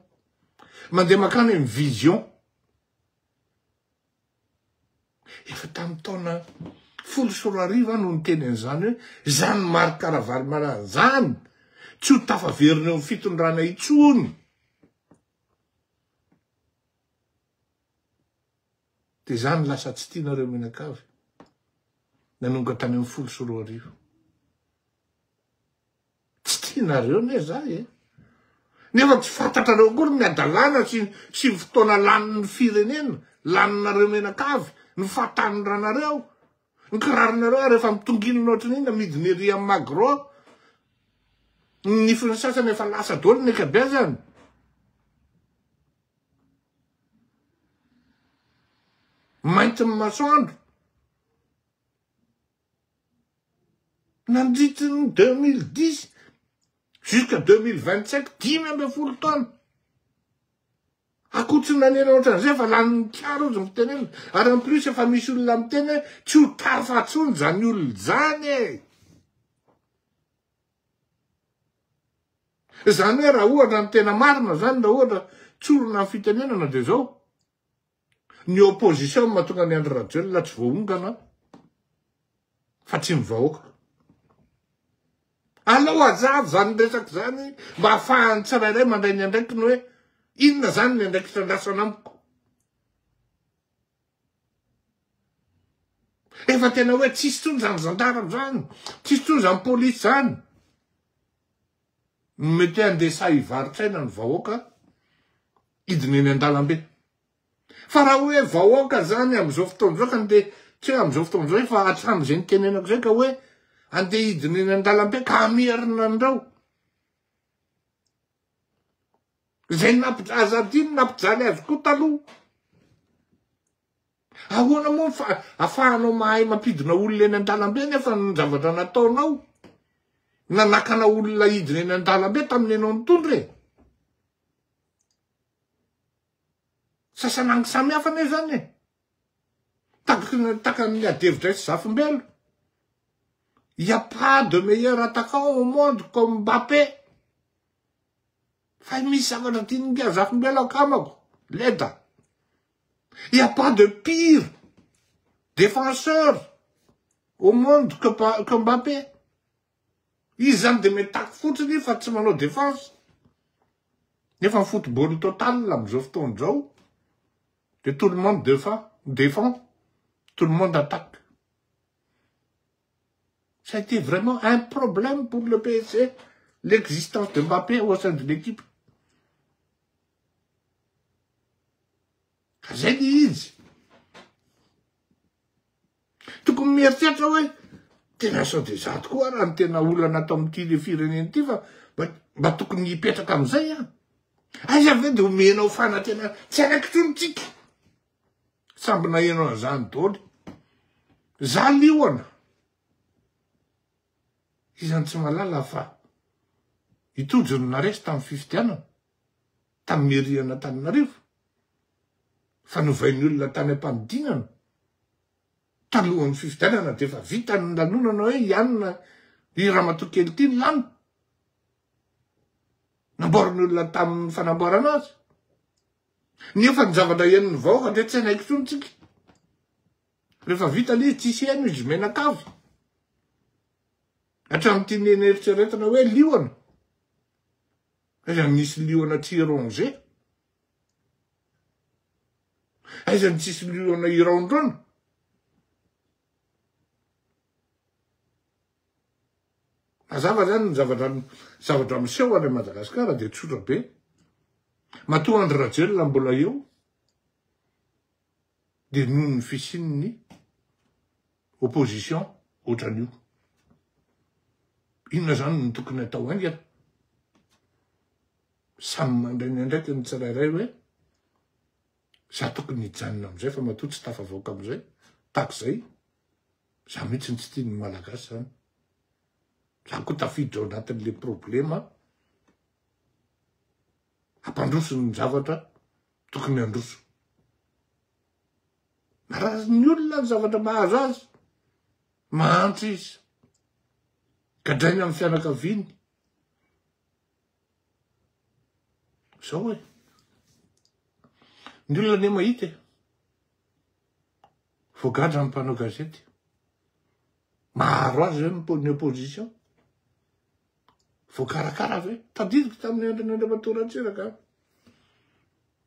mandeha makany amin'ny vision. Efa tamin'ny taona 10 no niteny an'izany hoe zany Marc Karavalmala zany tsy ho tafaverina eo amin'ny fitondrana intsony. De zany lasa tsy tianareo menakavy nanonga tany amin'ny 10 tsy tianareo ne zay e. Nefa tsy fantatrareo kory ny adalàna sy fotoana lanin'ny firenena, laninareo menakavy, ny fahatanindranareo, ny kirarinareo rehefa mitonginina ohatran'iny midiny ery amin'ny Magro. Ny sasany efa lasa daoly ny akabeazany. mainty ny masoandro. Nandritra ny 2010 jusqu'à 2025 5 taona. Akotsy nanena ohatran'izay fa lany klaro izy mitenena. Ary en plus efa misy olona miteny hoe tsy ho tafatsony zany olona zany e. Zany hoe raha ohatra ny tena marina zany raha ohatra tsorona ny fitenenana de zao. Ny opposition mahatonga ny Andry Rajoelina tsy voaongana fa tsy ny vahoaka. Alao azavy zany resaky zany mba ahafahany tsirairay mandray ny andraikiny hoe inona zany ny andraikitra andrasana amiko. Efa tena hoe tsisy tsony zany zandara zany, tsisy tsony zany polisy zany. Mety andesa hivarotsaina ny vahoaka idiny eny an-dalambe. Fa raha hoe vahoaka zany am'izao fotoana zao ka de tsy hoe am'izao fotoana zao fa hatramin'izay nitenenako zay ka hoe andeha idiny eny an-dalambe ka amerina andrao. Zay azadiny nampijaly azy koa taloha. Ahoana moa fa afahanao mahay mampidina olona eny an-dalambe nefa ny zavatra nataonao nanakana olona idina eny an-dalambe tamin'ny enao nitondra e. Sasanangy samy hafa ne zany e. Taka ny adevitra sy Zafimbelo. Il n'y a pas de meilleur attaquant au monde comme Mbappé. Fa misy zavatra tininga Zafimbelo akamako. Leda. Il n'y a pas de pire défenseur au monde que Mbappé. Izy zany de metaky fotsiny fa tsy manao défense. Nefa ny football total am'izao fotoana zao. Que tout le monde défend, tout le monde attaque. Ça a été vraiment un problème pour le PSG, l'existence de Mbappé au sein de l'équipe. Zay izy. Tokony mieritreritra hoe tena sao de za tokoa raha ny tena olana atao amin'ity le firenena ity fa mba tokony hipetraka am'izay a. Aiza ve de omenao fanantena tsy araiky tsika. Samby nahenao an'izany daholo. Za lioana. Izany tsy malala fa itodrony naresy tamin'ny fifidianana. Tamin'ny rihana Antananarivo. Fa novain'ny olona tany am-panidinana. Talohan'ny fifidianana de efa vita ny lanonana hoe ianona i Ramatokely ity ny lany. Namboariny olona tamin'ny fanamboarana azy. Nefa ny zavatra ian'ny vahoaka de tsy hainaiky tsony tsika. Rehefa vita le tsisy haino izy menakavy. Hatramin'ity neny eritreretana hoe lioana. Aiza nisy lioana Tironge. Aiza nisy lioana Irondrona. Mazava zany ny zavatra miseho any Madagasikara de tsotra be. Matoa Andry Rajoelina mbola eo. De noho ny fisian'ny opposition ohatran'io. Inona zany ny tokony atao haingana? Samy mandray ny andraiky ny tsirairay hoe za tokony hijanona am'izay fa matoa tsy tafavoaka am'izay. Tak'izay. Za mihitsy tsy tian'ny malagasy zany. Za koa tafiditra ao anatin'le problema. Ampandroso ny zavatra tokony androso. Raha ny olona ny zavatra mahazo azy. Mahantra izy. Gadrainy amin'ny fianakaviany. Zao hoe. Ny olona ne mahita. Voagadra amin'ny mpanao gazety. Maharo azy ny opposition. Voakarakara ve? Tadidiko tamin'ny Andriamatoa Ratsiraka.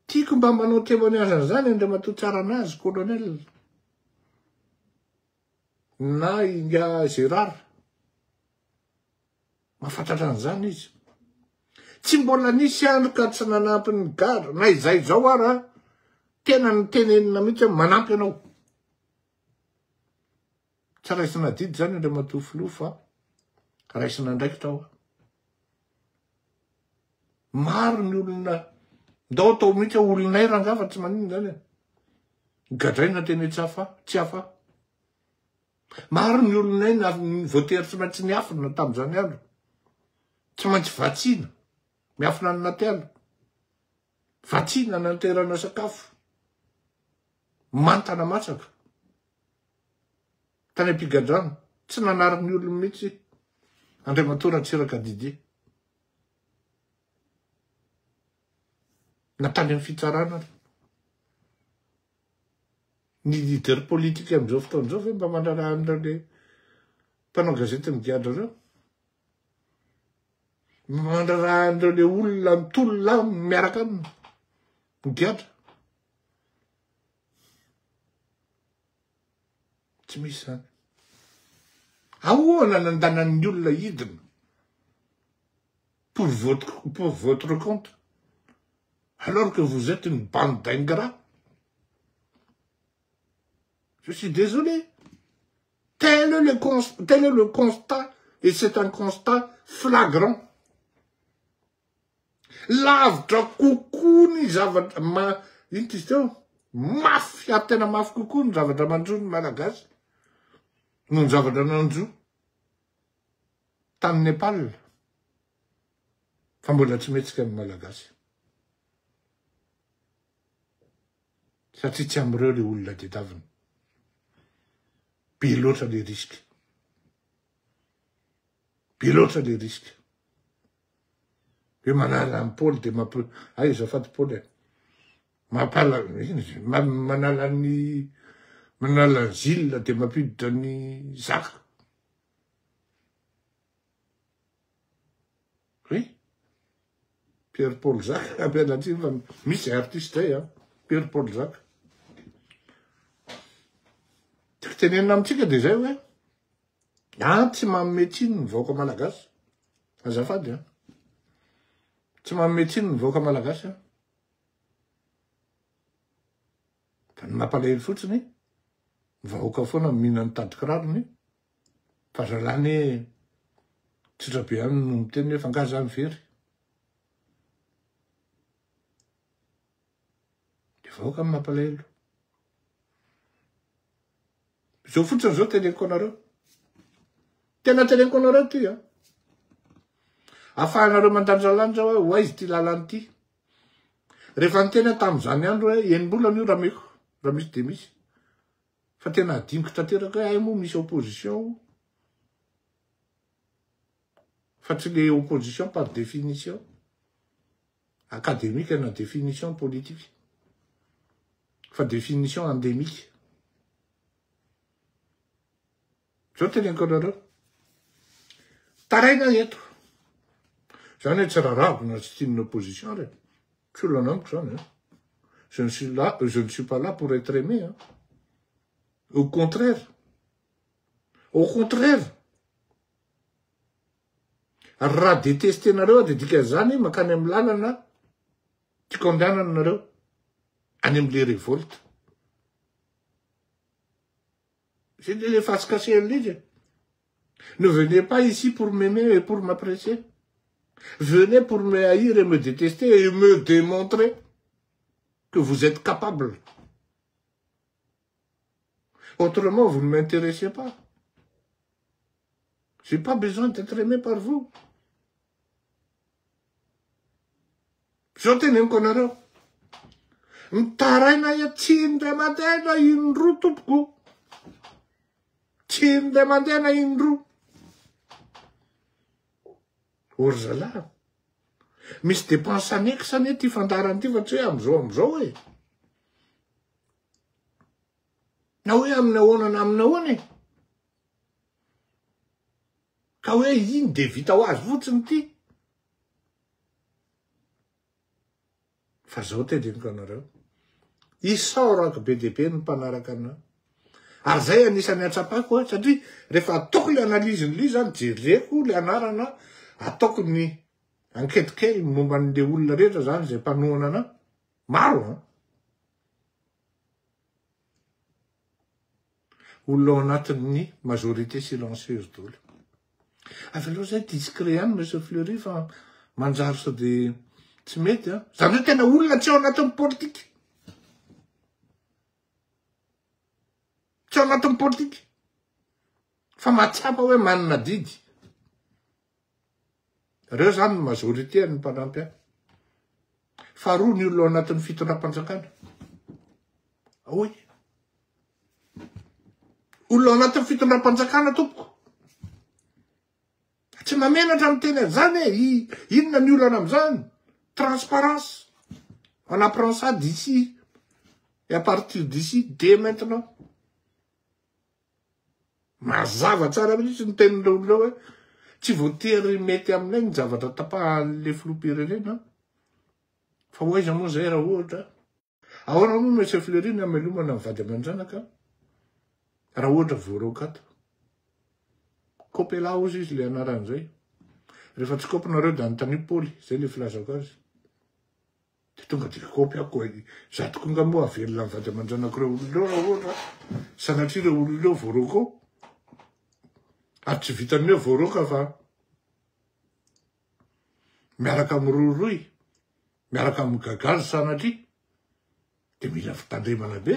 Tiako mba manao témoignage zany Andriamatoa Tsaranazy, colonel. Na Inga Gérard. Mahafantatra an'izany izy. Tsy mbola nisy andro ka tsy nanampy ny gadra. Na izay zao ara. Tena ny tenenina mihitsy manampy anao. Tsy raisina didy zany Andriamatoa filoha fa raisina ndraikitra ao. Maro ny olona ndao atao mihitsy olonay rangafa tsy manino zany. Gadraina teny tsy hafa. Maro ny olonay na voatery tsy maintsy niafina tamin'izany andro. Tsy maintsy vatsina, miafina ny naty-ala. Vatsina nanterana sakafo. Mantana masaka. Tany am-pigadrana, tsy nanary ny olona mihitsy. Andriamatoa Ratsiraka Didier. Natany amin'ny fitsarana. Ny leader politika amin'izao fotoan'izao ve mba mandraraha an'ireo le mpanao gazety migiadra reo? Mandraraha an'ireo le olona mitolona miaraka aminy migiadra? Tsy misy zany. Ahoana nandanan'ny olona hidina pour votre compte, alors que vous êtes une bande d'ingrats? Je suis désolé. Tel est le constat, et c'est un constat flagrant. Lavitra kokoa ny zavatra mafia tena mafy kokoa ny zavatra mandro ny malagasy no ny zavatra nanjo tamin'ny Nepal. Fa mbola tsy metsika amin'ny malagasy. Satria tsy am'ireo le olona tadiavina. Be loatra le risque. Be loatra le risque. Hoe manala ny Paul dia azafady Paul e. Manala ny Gilles dia mampiditra ny Zaka. Oui. Pierre-Paul Zaka. Misy artiste zay, Pierre-Paul Zaka. Tiako tenenina amintsika dia zay hoe tsy manome tsiny ny vahoaka malagasy. Azafady tsy manome tsiny ny vahoaka malagasy. Fa ny mampalahelo fotsiny, ny vahoaka foana mihina ny tadi-kirarony. Fa zalany tsotrabe any no miteny hoe fangaza any very. Dia vahoaka ny mampalahelo. Zao fotsiny zao teneniko anareo. Tena teneniko anareo ty ahafahanareo mandanjalanja hoe hoaizy ty lalany ty. Rehefa nitena tamin'izany andro hoe enim-bolana io raha meko, raha misy dia misy. Fa tena adimiko tanteraka hoe moa misy opposition. Fa tsy le opposition par définition académique na définition politique. Fa définition endémique. Zao teneniko anareo. Taraina eto. Zany hoe tsy rarabo na tsy tian'ny opposition re. Tsy olona anamiko zany. Je ne suis pas là pour être aimé. Au contraire. Au contraire. Raha détestenareo dia dikan'izany makany amin'ny lalana ty kondananareo any amin'le révolte. C'est de l'efface caché elle dit. Ne venez pas ici pour m'aimer et pour m'apprécier. Venez pour me haïr et me détester et me démontrer que vous êtes capable. Autrement, vous ne m'intéressez pas. Je n'ai pas besoin d'être aimé par vous. Zoteny konareo. Mitaraina ia tsy indray mandeha na indroa tompoko. Tsy indray mandeha na indroa. Ory zalahy. Misy dépense annexe anie ty fandarany ty fa tsy hoe amizao e. Na hoe amin'ny ahoana na amin'ny ahoana e. Ka hoe iny dia vita ho azy fotsiny ty. Fa zao teneniko anareo. Isaorako be dia be ny mpanaraka anao. Ary zay anisany atsapako satria rehefa ataoko le analizin'ly zany jereko le anarana ataoko ny enquête kely momba an'le olona rehetra zany zay mpanohana ana. Maro olona ao anatin'ny majorité silencieuse daholo. Avy aloha zay discret ihany monsieur Fleury fa manjary sao dia tsy mety. Zany hoe tena olona tsy ao anatin'ny politika. tsy ao anatin'ny politika. Fa mahatsapa hoe manana didy. Reo zany majorité ny mpanampy ahy. Faharoa ny olona ao anatin'ny fitondram-panjakana. Oy. Olona ao anatin'ny fitondram-panjakana tompoko. Tsy mamenatra amin'ny teny zany e, inona ny olana am'zany? Transparence. On apprend ça d'ici. Et à partir d'ici, dès maintenant. Mazava tsara mihitsy ny tenin'ireo olona hoe tsy voatery mety aminay ny zavatra tapahan'le filoham-pirenena. Fa hoaiza moa zay raha ohatra. Ahoana moa Monsieur Fleury ny amelomana mivady aman-janaka. Raha ohatra voarokato. Kopela ozy izy le anaran'izay. Rehefa tsy kopinareo da notany Paoly, zay le filazako azy. De tonga de kopy ako e. Za toko nga moa avelona mivady aman-janaka reo olon'ireo raha ohatra. Sanatria reo olon'ireo voaroko. Ary tsy vitan'ireo voaroka fa miaraka amin'ny roroy, miaraka amin'ny gagazy sanatria. De mila fitandremana be.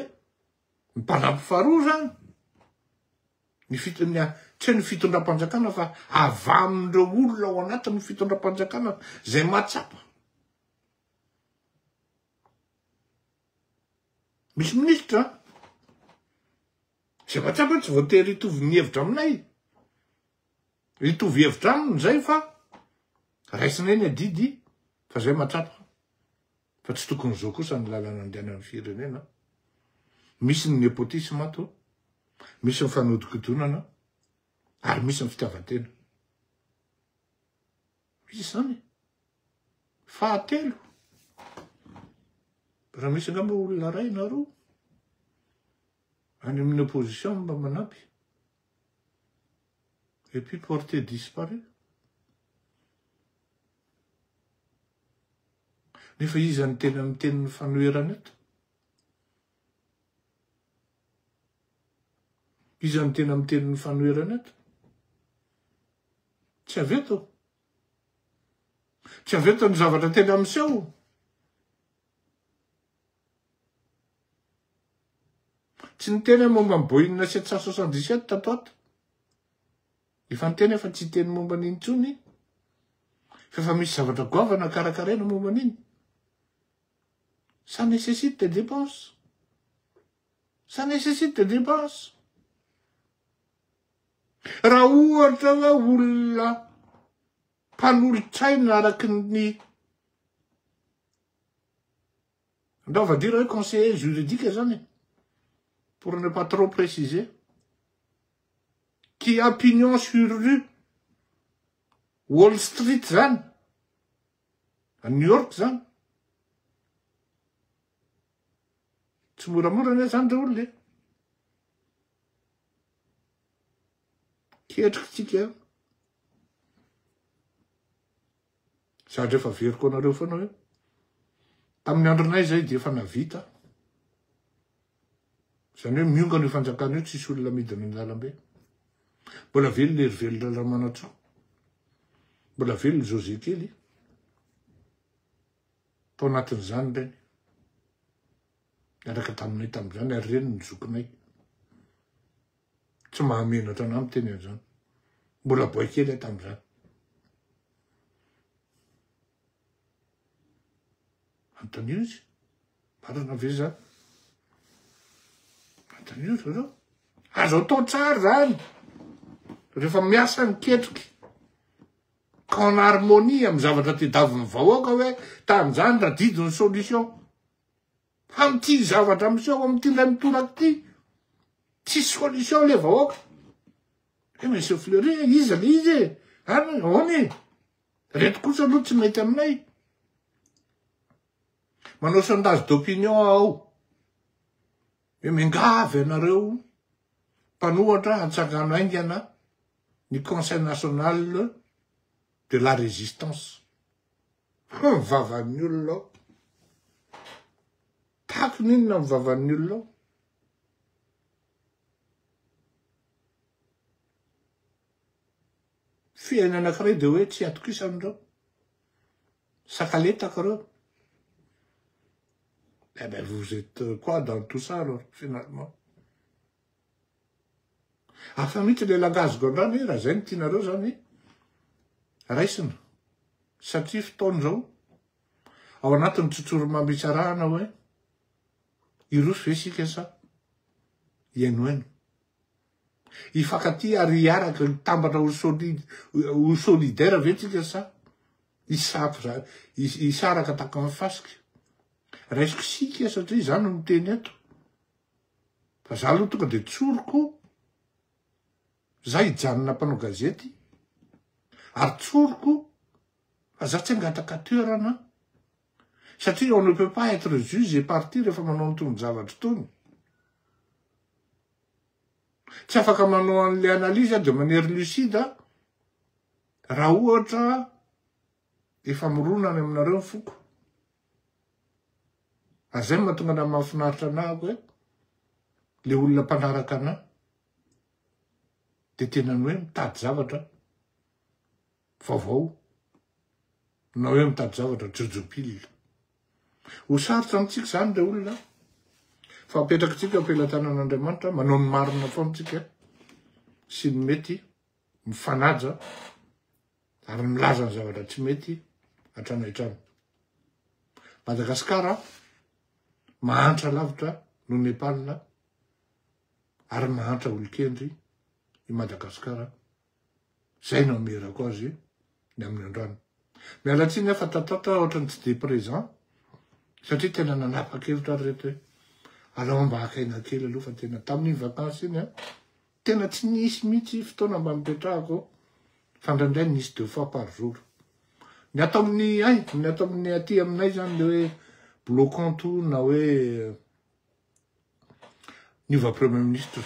Ny mpanampy faharoa zany. Tsy ny fitondram-panjakana fa avamindreo olona ao anatin'ny fitondram-panjakana zay mahatsapa. Misy minisitra. Zay mahatsapa tsy voatery hitovy ny hevitra aminay. Hitovy hevitra aminy zay fa raisinay ny adidy fa zay mahatsapa. Fa tsy tokony zao kosa ny lalana andehanan'ny firenena. Misy ny nepotisme ato. Misy ny fanodikodonana. Ary misy ny fitiavan-tena. Misy zany. Fahatelo. Raha misy ngamba olona ray na roa. Any amin'ny opposition mba manampy. Et puis porter disparu. Nefa izy ny tena amin'ny tenin'ny fanoherana eto. Izy ny tena amin'ny tenin'ny fanoherana eto. Tsy aveto. Tsy aveto ny zavatra tena miseho. Tsy ny tena momba ny Boeing 777 tato ato. Efa ny tena efa tsy teny momba n'iny tsony. Fa misy zavatra goavana karakaraina momba n'iny. Ça nécessite des dépenses. Ça nécessite des dépenses. Raha ohatra hoe olona mpanolotsaina araky ny on va dire conseiller juridique zany. Pour ne pas trop préciser. Qui a pignon sur rue. Wall Street zany. À New York zany. Tsy moramora ne zany reo olona. Ketrikitsika. Sady efa veriko anareo foana hoe. Tamin'ny andronay zay dia efa navita. Zany hoe miongana io fanjakana io tsisy olona midina ny lalambe. Mbola velo le velona Ramanatsoa. Mbola velo José kely. Tao anatin'izany reny. Miaraka taminay tamin'izany ary reny ny zokinay. Tsy mahamenatra anay amin'ny teny an'izany. Mbola boay kely tamin'izany. Antonio izy. Marina ve zany? Antonio izy reo. Azo atao tsara zany. Rehefa miasa ny ketriky. Ka en harmonie amin'ny zavatra tediavin'ny vahoaka hoe tamin'izany raha didy ny solution. Amin'ity zavatra miseho amin'ity ray mitoraky ty. Tsy solution le vahoaka. Monsieur Fleury, izy le izy e. Hony. Reto kosa aloha tsy mety aminay. Manao sondage d'opinion aho. Hoe mingavy ianareo mpanohatra Antsangano aingana ny Conseil national de la résistance. Vavan'ny olona ao. Tako n'inona ny vavan'ny olona ao. Fiainana anankiray dia hoe tsy atokisandreo. Sakaletaka reo. Eh ben vous êtes quoi dans tout ça alors finalement? Hafa mihitsy le langaziko andrany raha zay ny tianareo zany raisina satria fotaony zao ao anatin'ny tsotsoro mambitsarahana hoe irosy ve sika sa ienoeno ifankaty ary iaraka tambatra ho solidaire ve tsika sa isaraka taka mifasika raisiko sika satria zany no teny eto fa za aloha tonga de tsoroko za hijanona mpanao gazety ary tsoroko fa za tsy angataka toerana satria on ne peut pas être juge et parti rehefa manao nytony zavatra tony tsy afaka manao an'le analyse de manière lucide raha ohatra efa mironany aminareo ny foko ary zay mahatonga na mahafinaritra anahako hoe le olona mpanaraka anahy de tena ny hoe mitady zavatra vaovao na hoe mitady zavatra jojopilina ho sarotra amitsika zany le olona fa apetraka tsika ampelantanan'Andriamanitra manao ny marina foana tsika sy ny mety mifanaja ary milaza ny zavatra tsy mety hatrany hatrany Madagasikara mahantra lavitra no Nepal ary mahantra olokendry i Madagasikara zay no amerako azy ny amin'ny androany mialatsiny afa tatata ohatrany tsy de présent satria tena nanapa-kevitra ary reto hoe alao mba hakaina kely aloha fa tena tamin'iny vakansy iny tena tsy nisy mihitsy fotoana mba mipetrahako fa ndraindray nisy 2 fois par jour ny atao amin'ny aty aminay zany le hoe blocanto na hoe niova premier ministre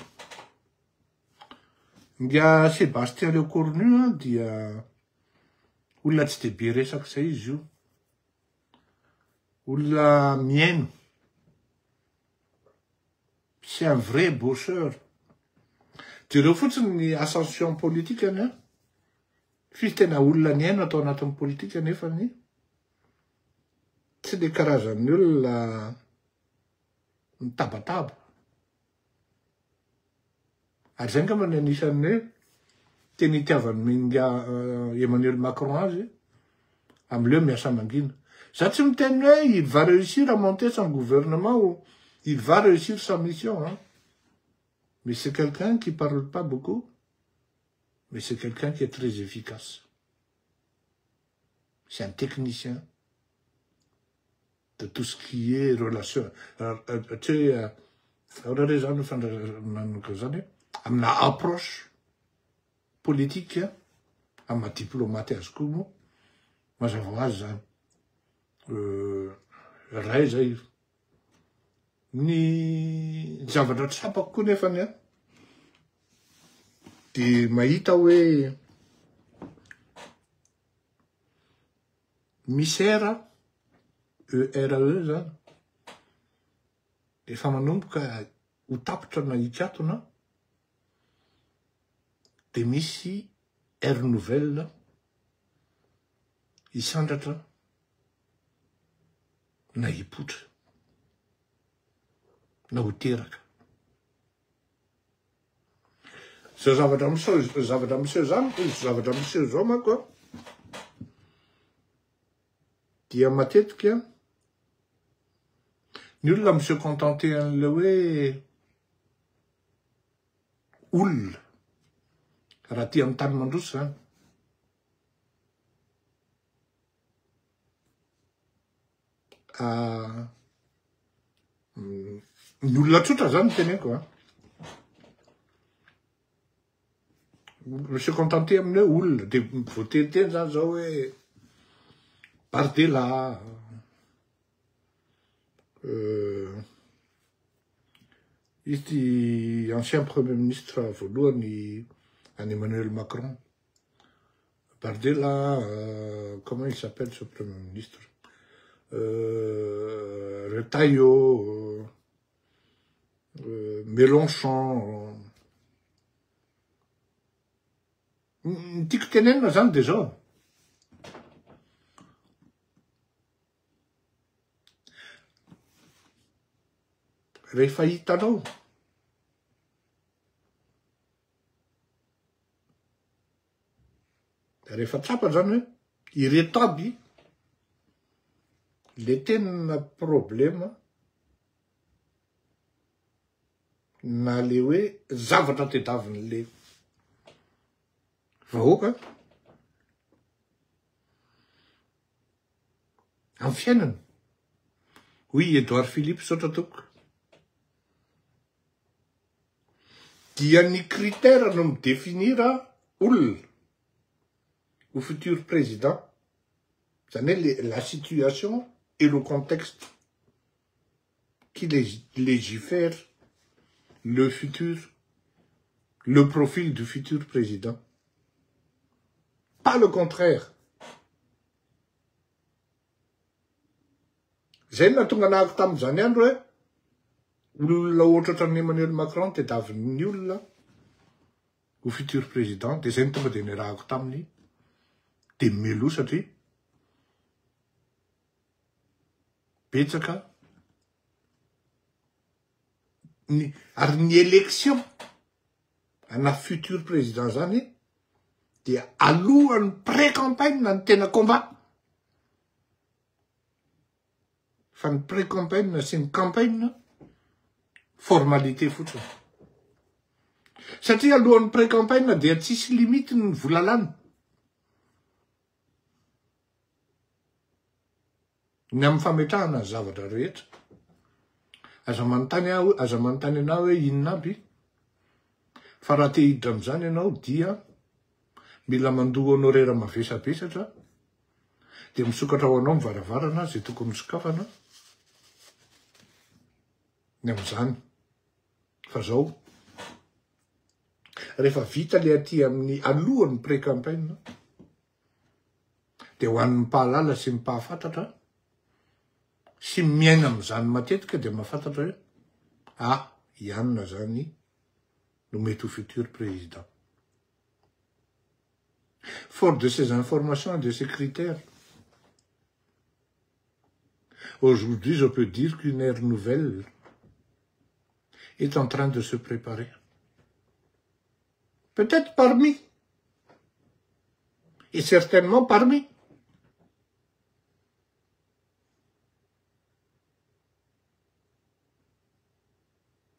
ngia Sébastien Lecornu dia olona tsy de be resaka zay izy io olona miaino c'est un vrai bosseur jereo fotsiny ny ascension politique any fisy tena olona niaino atao anatin'ny politika nefa ny tsy de karazan'ny olona mitabataba ary zay ngamba ny anisan'ny hoe teny itiavan'ny minga Emmanuel Macron azy am'leo miasa mangina za tsy miteny hoe il va réussir à monter son gouvernement ou il va réussir sa mission mais c'est quelqu'un qui parle pas beaucoup mais c'est quelqu'un qui est très efficace c'est un technicien de tout ce qui est relation tu sais ahora zany fandraranako zany amina approche politique ama diplomate azy koa moa mazava ho azy zany ray zay ny zavatra tsapako koa nefa ny de mahita hoe misera ERE zany efa manomboka ho tapitra na hikatona de misy air nouvelle hisandratra na hipotra na ho teraka zao zavatra miseho zao manko dia matetika ny olona monsieur contenté an'le hoe olona raha ty amin'ny tany mandroso zany ny olona tsotra zany teneko monsieur contenté amin'ny hoe olona de voatenyteny zany zao hoe Bardella izy ancien premier ministre voalohany an Emmanuel Macron Bardella comment il s'appelle ce premier ministre Retailleau Mélenchon tiako tenenina zany de zao rehefa hitanao rehefa tsapa zany hoe ireto aby le tena problema na le hoe zavatra tedaviny le vahoaka amin'ny fiainana. Oui, Edouard Philippe saotra toko. Dia ny critère no midéfinira olona au futur président. Zany hoe la situation et le contexte qui légifère le futur, le profil du futur président. Pas le contraire. Zay na tonga nahako tamin'izany andro hoe olona ohatra ny Emmanuel Macron tedaviny olona au futur président, de zay ny tonga de nirahako taminy de melo satria betsaka ary ny élection ana futur président zany dia alohan'ny pré-campagne na ny tena combat. Fa ny pré-campagne sy ny campagne formalité fotsiny. Satria alohan'ny pré-campagne dia tsisy limite ny vola lany. Ny amin'ny fametrahana zavatra rehetra. Aza manontany anao hoe inona aby. Fa raha te hiditra amin'izany ianao dia mila mandoa honoraire mavesabesatra dia misokatra ho anao mivaravarana zay tokony sokafana ny amin'izany. Fa zao rehefa vita le aty amin'ny alohan'ny pré-campagne dia ho an'ny mpahalala sy mpahafantatra sy miaina amin'izany matetika dia mahafantatra hoe ianona zany no mety au futur président. Fort de ces informations et de ces critères, aujourd'hui je peux dire qu'une ère nouvelle est en train de se préparer. Peut-être parmi, et certainement parmi.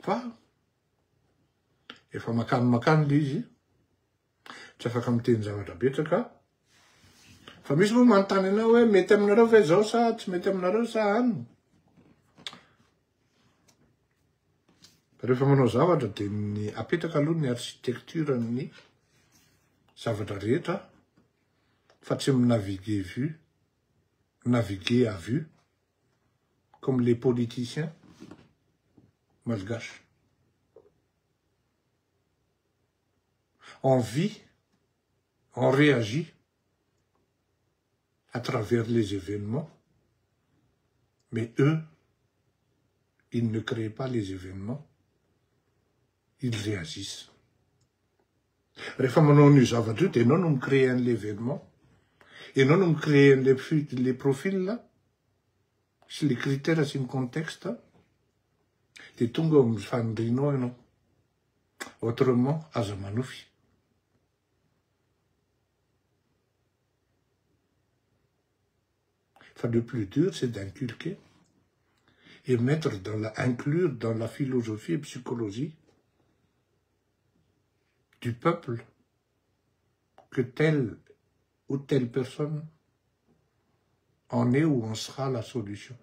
Fa efa makany le izy tsy afaka miteny zavatra betsaka. Fa misy moa manontany anao hoe mety aminareo ve zao sa tsy mety aminareo sa any. Rehefa manao zavatra dia ny apetaka aloha ny architecture ny zavatra rehetra fa tsy naviguer à vue comme les politiciens malgaches. On vit, on réagit à travers les événements, mais eux, ils ne créent pas les événements, ils réagissent. Rehefa manao ny zavatra io dia ianao no micréer l'événement, ianao no micréer les profils là, sy les critères sy ny contexte, dia tonga mifanindrinao ianao. Autrement, aza manofy. Enfin, le plus dur, c'est d'inculquer et inclure dans la philosophie et psychologie du peuple que telle ou telle personne en est ou en sera la solution,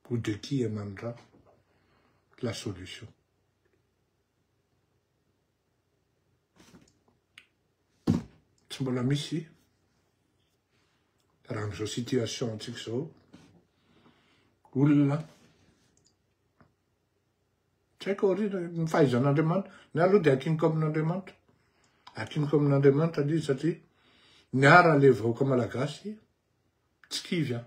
ou de qui émanera la solution. Tsy mbola misy raha amin'izao situation antsika zao olona tsy haiko ny fahaizan'Andriamanitra ny aloha dia akiniko amin'Andriamanitra. Akiniko amin'Andriamanitra lay izy satria niara le vahoaka malagasy tsy kivy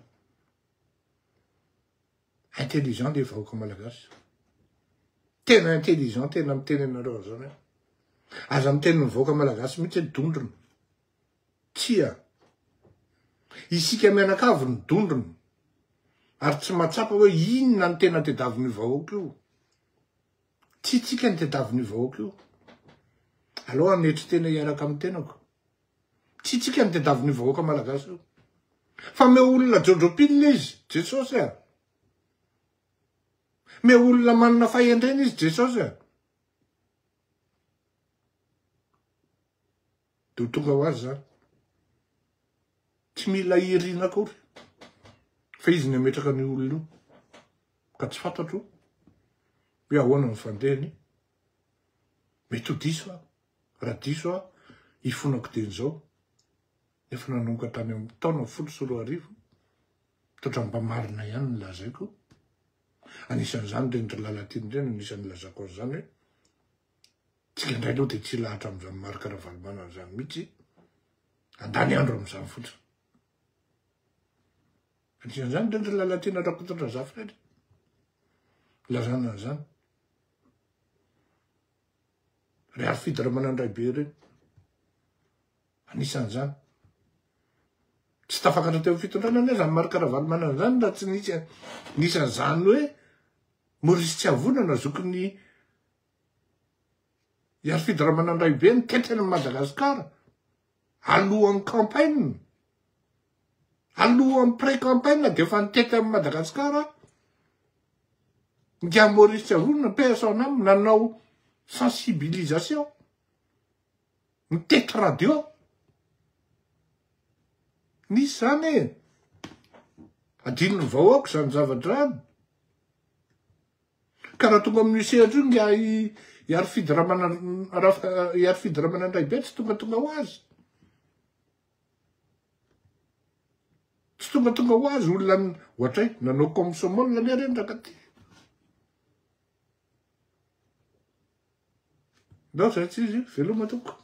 intelligent le vahoaka malagasy. Tena intelligent, tena miteny anareo zany. Aza miteny ny vahoaka malagasy mihitsy dondrona. Tsia. Isika mianakavy ny dondrona. Ary tsy mahatsapa hoe inona ny tena tedaviny vahoaka io. Tsy tsika ny tedaviny vahoaka io. Aloha anetry tena hiaraka amin'ny tenako. Tsy tsika ny tedaviny vahoaka malagasy io. Fa me olona jojopilina izy, Jesosy a. Me olona manana fahendrena izy, Jesosy a. De tonga ho azy zany. Tsy mila irina akory. Fa izy ny ametraka ny olona io. Ka tsy fantatro. Hoe ahoana ny fandehany. Mety ho diso a. Raha diso a, ifonako teny zao. Efa nanomboka tany amin'ny taona 10 Totra mba marina ihany ny lazaiko. Anisan'izany reny ry Lalatiny reny, anisan'ny lazako azy zany hoe tsika indray aloha dia tsy lahatra amin'izany marika Ravalomanana zany mihitsy. Andany andro amin'izany fotsiny. Anisan'izany reny ry Lalatiny Rakototra Zafredy. Lazana an'izany. Ry Arfidy Ramanandray be reny. Anisan'izany. Tsy tafakatra teo fitondrana ane zany marika Ravalomanana zany raha tsy nisan'izany hoe Maurice Tsiavona zokiny Arfidy Ramanandray be niketrany Madagasikara alohan'ny campagne. Alohan'ny pré-campagne dia efa nitety amin'ny Madagasikara. Ngia Maurice Tsiavona PS aminy nanao sensibilisation. Nitety radio. Nisy zany e. Adino ny vahoaka zany zavatra any. Ka raha tonga amin'ny sehatra io ngia Arfidy Ramanandray be tsy tonga ho azy. Tsy tonga ho azy olona ohatray nanao komsomol ane reny rakaty. Ndao zay tsy izy veloma toko.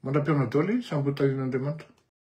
Mandra-piaona daoly sambo tahin'Andriamanitra.